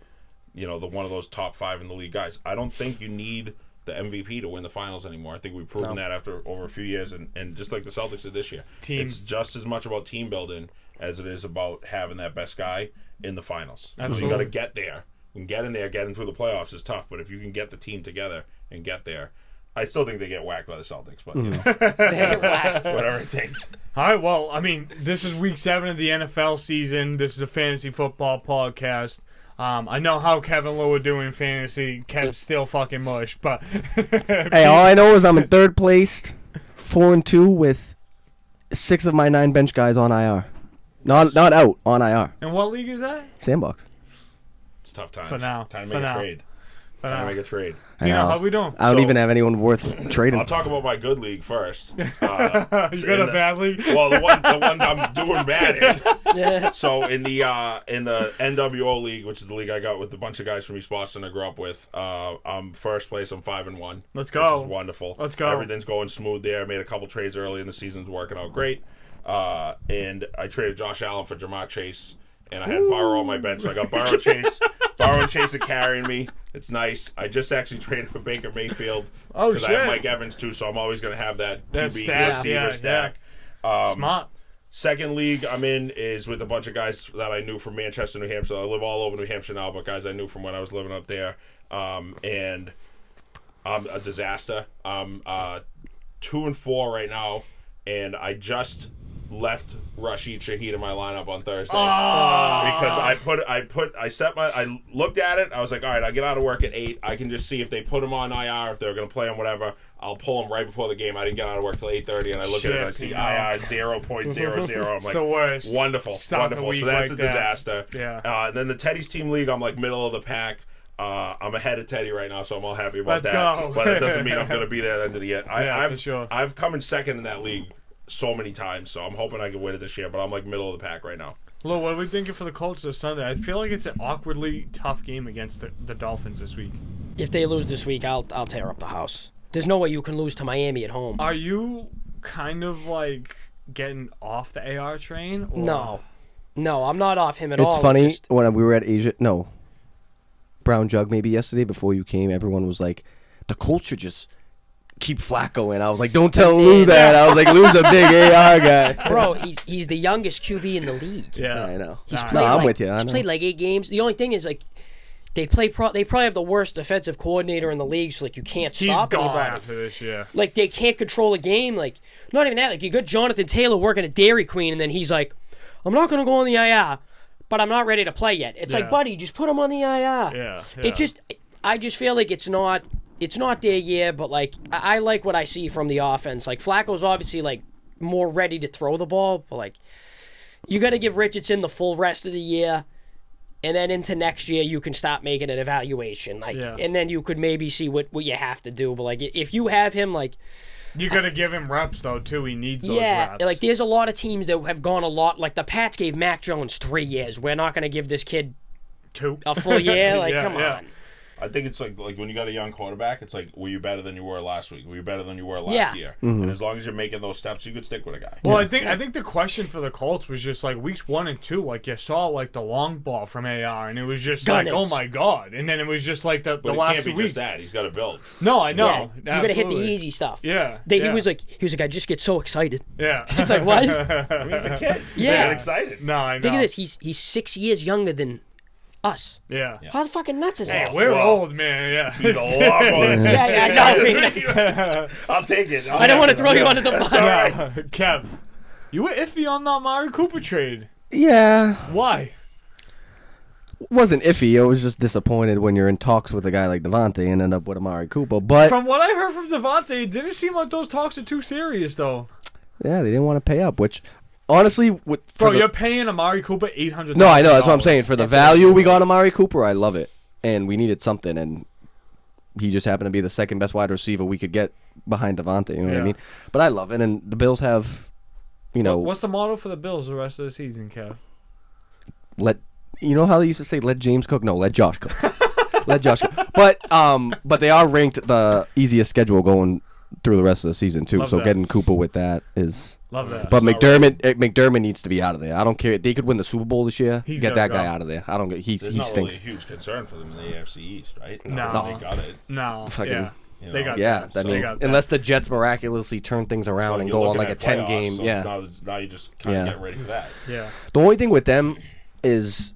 you know, the one of those top 5 in the league guys. I don't think you need the MVP to win the finals anymore. I think we've proven that after over a few years, and just like the Celtics did this year, it's just as much about team building as it is about having that best guy in the finals. So you got to get there. And get in there, getting through the playoffs is tough, but if you can get the team together and get there, I still think they get whacked by the Celtics, but you know, whatever it takes. All right, well, I mean, this is week 7 of the NFL season. This is a fantasy football podcast. I know how Kevin Lou are doing fantasy. Kev's still fucking mush, but Hey, all I know is I'm in 3rd place, 4-2 with 6 of my 9 bench guys on IR. Not out, on IR. And what league is that? Sandbox. It's tough times. For now. Time to For make now. a trade. Trying to make a trade. You know how we doing? I don't even have anyone worth trading. I'll talk about my good league first. You got a bad league? Well, the one I'm doing bad in. Yeah. So in the NWO league, which is the league I got with a bunch of guys from East Boston I grew up with, I'm first place. I'm 5-1. Let's go. Which is wonderful. Let's go. Everything's going smooth there. I made a couple trades early in the season, working out great. And I traded Josh Allen for Jamar Chase. And I had Burrow on my bench, so I got Burrow, Chase. Burrow and Chase are carrying me. It's nice. I just actually traded for Baker Mayfield because I have Mike Evans too, so I'm always going to have that QB receiver stack. Smart. Second league I'm in is with a bunch of guys that I knew from Manchester, New Hampshire. I live all over New Hampshire now, but guys I knew from when I was living up there. And I'm a disaster. I'm 2-4 right now, and I just left Rashid Shaheed in my lineup on Thursday because I looked at it. I was like, all right, I get out of work at 8. I can just see if they put him on IR, if they're going to play him, whatever. I'll pull him right before the game. I didn't get out of work till 8:30, and I look at it and I see IR 0.00. I'm like, the worst. Wonderful. So that's a disaster. Yeah. And then the Teddy's team league, I'm like middle of the pack. I'm ahead of Teddy right now, so I'm all happy about Let's that. go. But it doesn't mean I'm going to be there at the end of the year. For sure. I've come in second in that league so many times, so I'm hoping I can win it this year, but I'm like middle of the pack right now. Lou, what are we thinking for the Colts this Sunday? I feel like it's an awkwardly tough game against the Dolphins this week. If they lose this week, I'll tear up the house. There's no way you can lose to Miami at home. Are you kind of like getting off the AR train? Or? No, I'm not off him at all. It's funny, when we were at Brown Jug maybe yesterday before you came, everyone was like, the Colts should just keep Flacco in. I was like, don't tell Lou that. I was like, Lou's a big AR guy. Bro, he's the youngest QB in the league. Yeah, I know. He's played I'm with you. He's played like 8 games. The only thing is like they probably have the worst defensive coordinator in the league, so like you can't stop He's gone anybody. after this year. Like they can't control a game. Like not even that. Like you got Jonathan Taylor working at Dairy Queen, and then he's like, I'm not gonna go on the IR, but I'm not ready to play yet. It's like, buddy, just put him on the IR. Yeah. I just feel like it's not their year, but like I like what I see from the offense. Like Flacco's obviously like more ready to throw the ball, but like you got to give Richardson the full rest of the year, and then into next year you can stop making an evaluation. Like, and then you could maybe see what you have to do. But like if you have him, like you got to give him reps though too. He needs those reps. Yeah, like there's a lot of teams that have gone a lot. Like the Pats gave Mac Jones 3 years. We're not going to give this kid 2 a full year. Like come on. I think it's like when you got a young quarterback, it's like, were you better than you were last week? Were you better than you were last year? Mm-hmm. And as long as you're making those steps, you could stick with a guy. Well, I think the question for the Colts was just like weeks 1 and 2, like you saw like the long ball from AR, and it was just like, oh my god, and then it was just like the last 2 can't be weeks. Just that. He's got to build. No, I know. Yeah, you got to hit the easy stuff. Yeah. He was like, I just get so excited. Yeah. It's like what? He's a kid. Yeah. Get excited. No, I know. Think of this. He's 6 years younger than us. Yeah. How fucking nuts is that? We're old, man. Yeah. He's a lot more than 6 years. I know. I'll take it. I don't want to throw you under the bus. Kev, you were iffy on the Amari Cooper trade. Yeah. Why? Wasn't iffy. I was just disappointed when you're in talks with a guy like Devontae and end up with Amari Cooper. But from what I heard from Devontae, it didn't seem like those talks are too serious, though. Yeah, they didn't want to pay up, which honestly, you're paying Amari Cooper $800. No, I know. That's what I'm saying. For the value we got Amari Cooper, I love it. And we needed something, and he just happened to be the second best wide receiver we could get behind Devontae. You know what I mean? But I love it, and the Bills have, What's the motto for the Bills the rest of the season, Kev? You know how they used to say, let James cook? No, let Josh cook. Let Josh cook. But they are ranked the easiest schedule going through the rest of the season, too. Love so that. getting Cooper with that is... Love that. But McDermott needs to be out of there. I don't care. They could win the Super Bowl this year. Get that guy out of there. I don't get. He stinks. Really a huge concern for them in the AFC East, right? No. They got it. No. Fucking, They got that. that. I mean, unless the Jets miraculously turn things around and go on like a 10-game. So yeah. Now you just kind of get ready for that. Yeah. The only thing with them is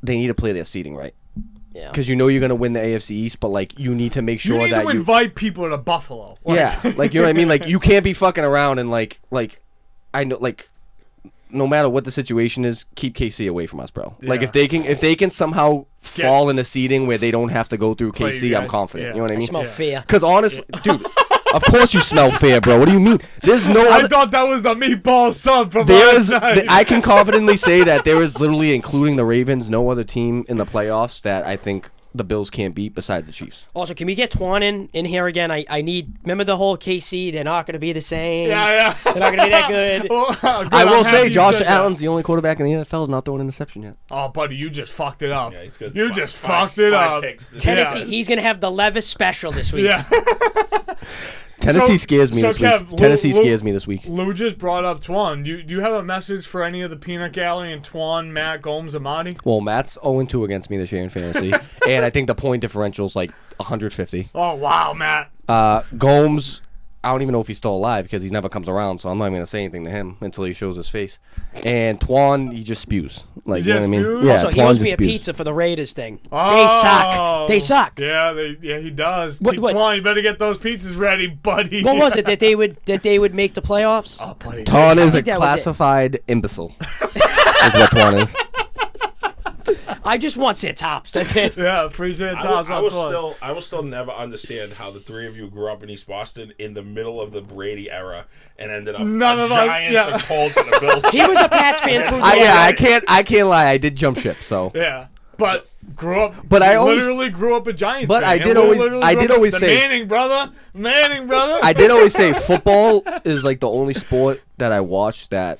they need to play their seeding right. Yeah. Because you're going to win the AFC East, but like you need to make sure you need that to invite people to Buffalo. Yeah, like you know what I mean. Like you can't be fucking around and like I know like no matter what the situation is, keep KC away from us, bro. Yeah. Like if they can somehow fall in a seeding where they don't have to go through KC, I'm confident. Yeah. You know what I mean? I smell fear. Because honestly, dude. Of course you smell fear, bro. What do you mean? There's no I thought that was the meatball sub from last night. I can confidently say that there is literally, including the Ravens, no other team in the playoffs that I think the Bills can't beat besides the Chiefs. Also, can we get Twan in here again? I need. Remember the whole KC? They're not going to be the same. Yeah. They're not going to be that good. Well, good, I will I'm happy say you Josh said Allen's the only quarterback in the NFL not throwing an interception yet. Oh, buddy, you just fucked it up. Yeah, he's good. You just fucked it up. Tennessee, he's going to have the Levis special this week. Yeah. Tennessee scares me this Kev, week. Tennessee scares me this week. Lou just brought up Twan. Do you have a message for any of the Peanut Gallery and Twan, Matt, Gomes, Amadi? Well, Matt's 0-2 against me this year in fantasy, and I think the point differential is like 150. Oh, wow, Matt. Gomes, I don't even know if he's still alive because he never comes around, so I'm not even going to say anything to him until he shows his face. And Twan, he just spews. Like, you know what I mean? spews? Yeah, Also, he Twan owes just me a spews. pizza for the Raiders thing. Oh. They suck. Yeah, he does. What- Twan, you better get those pizzas ready, buddy. What was it that they would make the playoffs? Oh, buddy. Twan is a think that was it. classified imbecile. Is what Twan is. I just want to say tops. That's it. Yeah, appreciate I Tom's on Twan. will still never understand how the three of you grew up in East Boston in the middle of the Brady era and ended up None of us- Giants, yeah. the Colts, and the Bills. He was a Pats fan through. I can't lie. I did jump ship, so. Yeah, but grew up. But I always- literally grew up a Giants. But fan. I And did we always- literally I grew did up always the say- Manning brother. I did always say football is like the only sport that I watch that,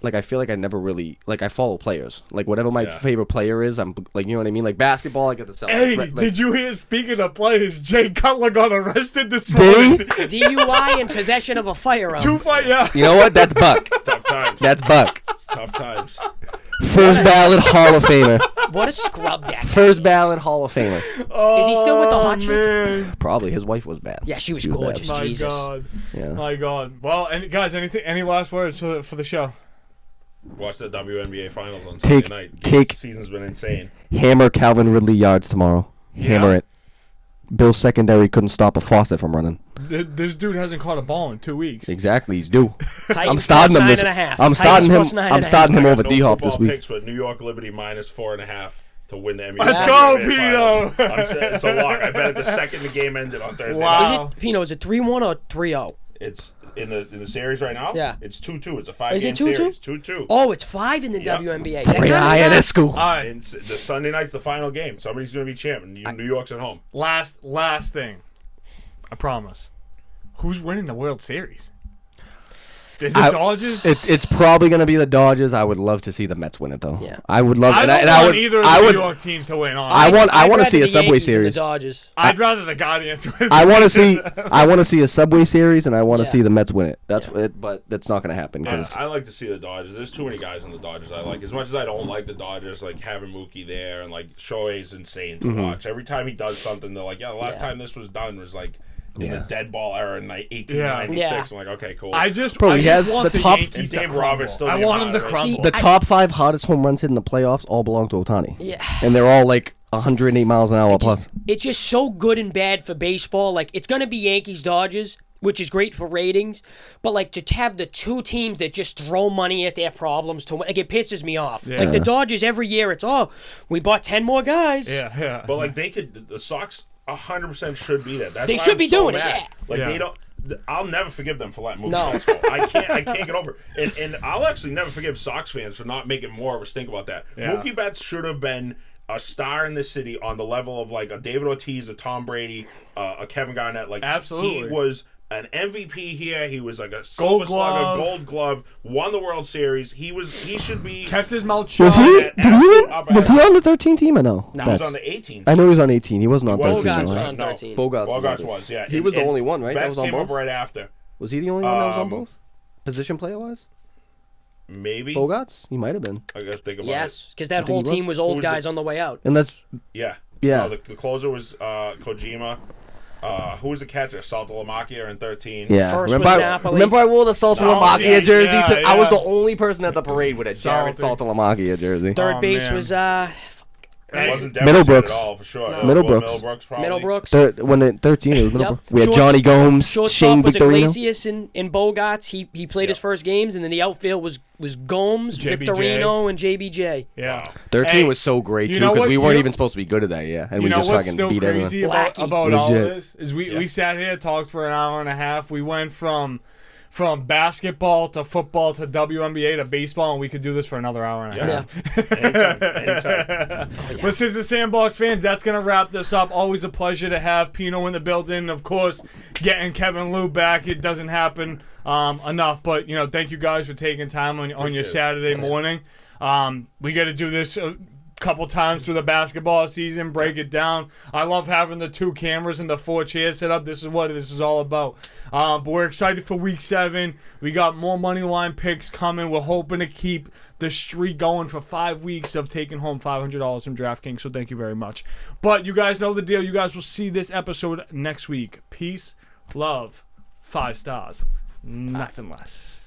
like, I feel like I never really, like, I follow players. Like, whatever my favorite player is, I'm, like, you know what I mean? Like, basketball, I get the Celtics. Hey, Like, did you hear? Speaking of players, Jay Cutler got arrested this Did morning. DUI and possession of a firearm. Two fight, yeah. you know what? That's Buck. It's tough times. That's Buck. It's tough times. First ballot Hall of Famer. What a scrub that guy. First ballot Hall of Famer. Is he still with the hot chick? man. Probably. His wife was bad. Yeah, she was bad. gorgeous. My Jesus. God. Yeah. My God. Well, guys, any last words for the show? Watch the WNBA finals on Sunday night. The season's been insane. Hammer Calvin Ridley yards tomorrow. Hammer it. Bill's secondary couldn't stop a faucet from running. This dude hasn't caught a ball in 2 weeks. Exactly, he's due. Titans I'm starting him plus this. 9.5. I'm starting Titans him. plus I'm 9.5. starting him I got over no D-Hop football this week. picks, but New York Liberty minus 4.5 to win the NBA. Let's go, Pino. I'm saying it's a lock. I bet it the second the game ended on Thursday. Wow. night. Is it Pino? Is it 3-1 or 3-0? It's in the series right now. Yeah. It's 2-2. It's a Is it 5-game 2-2? series. 2-2. Oh, it's 5 in the Yep. WNBA. Pretty high at this school. All right. And the Sunday night's the final game. Somebody's going to be champion. New York's at home. Last thing. I promise. Who's winning the World Series? Is the Dodgers? It's probably gonna be the Dodgers. I would love to see the Mets win it though. Yeah. I would love. I don't I want would. either of I the would. New York teams to win. I Honestly. want to see a Subway series. The Dodgers. I'd rather the Guardians win. I want to see. I want to see a Subway series, and I want to see the Mets win it. That's it. But that's not gonna happen because I like to see the Dodgers. There's too many guys on the Dodgers I like. As much as I don't like the Dodgers, like having Mookie there and like Shohei's insane to watch. Every time he does something, they're like, the last time this was done was like in the dead ball era in like 1896. Yeah. I'm like, okay, cool. Bro, he has want the top- Yankees to Dave crumble. Roberts still I getting want him to hot, right? crumble. the top 5 hottest home runs hit in the playoffs all belong to Ohtani. Yeah. And they're all like 108 miles an hour plus. It's just so good and bad for baseball. Like, it's going to be Yankees Dodgers, which is great for ratings. But, like, to have the two teams that just throw money at their problems, like, it pisses me off. Yeah. Like, the Dodgers, every year, it's, we bought 10 more guys. Yeah. But like the Sox 100% should be there. That's They why should I'm be so doing it, mad. yeah. Like Yeah. they don't. I'll never forgive them for letting Mookie No. Betts go. I can't get over it. And I'll actually never forgive Sox fans for not making more of a stink about that. Yeah. Mookie Betts should have been a star in this city on the level of like a David Ortiz, a Tom Brady, a Kevin Garnett. Like Absolutely. he was an MVP here. He was like a Silver Slugger, Gold Glove, won the World Series. He should be. Kept his mouth shut. Was he? Absolute Was he on the 13 team or no? No. He was Betts. on the 18th. I know he was on 18. He wasn't on He 13. wasn't. Bogarts though, was right? on 13. Bogarts was, yeah. He was the only one, right? That Betts was on came both? up right after. Was he the only one that was on both? Position player wise? Maybe. Bogarts? He might have been. I gotta think about Yes, because that think whole he was. team was Who old was guys the- on the way out. And that's it. Yeah. Yeah. No, the closer was Kojima. Who was the catcher? Salta Lamakia in 13. yeah. First Remember, was I, Napoli. remember I wore the Salta Oh, Lamakia yeah, jersey. yeah, I was yeah. the only person at the parade with a Jared Salty. Salta Lamakia jersey. Third Oh, base man. was It wasn't Middlebrooks. Middlebrooks at all, for sure. Middlebrooks. Middlebrooks, probably. Middlebrooks. When it 13, it was Middlebrooks. Yep. We had Short- Johnny Gomes, Shortstop Shane was Victorino. Iglesias and Bogarts. He played his first games, and then the outfield was Gomes, JBJ. Victorino, and JBJ. Yeah. 13 Hey, was so great you too know because what? we weren't You- even supposed to be good at that, yeah, and You we know just what's fucking still beat everyone. crazy about Blackie. all Legit. this is we sat here, talked for an hour and a half. We went from from basketball to football to WNBA to baseball, and we could do this for another hour and a half. Anytime. But since the Sandbox fans, that's going to wrap this up. Always a pleasure to have Pino in the building. Of course, getting Kevin Lou back, it doesn't happen enough. But, thank you guys for taking time on your Saturday morning. We got to do this couple times through the basketball season, break it down. I love having the 2 cameras and the 4 chairs set up. This is what this is all about. But we're excited for week 7. We got more money line picks coming. We're hoping to keep the streak going for 5 weeks of taking home $500 from DraftKings. So thank you very much. But you guys know the deal. You guys will see this episode next week. Peace, love, 5 stars, nothing less.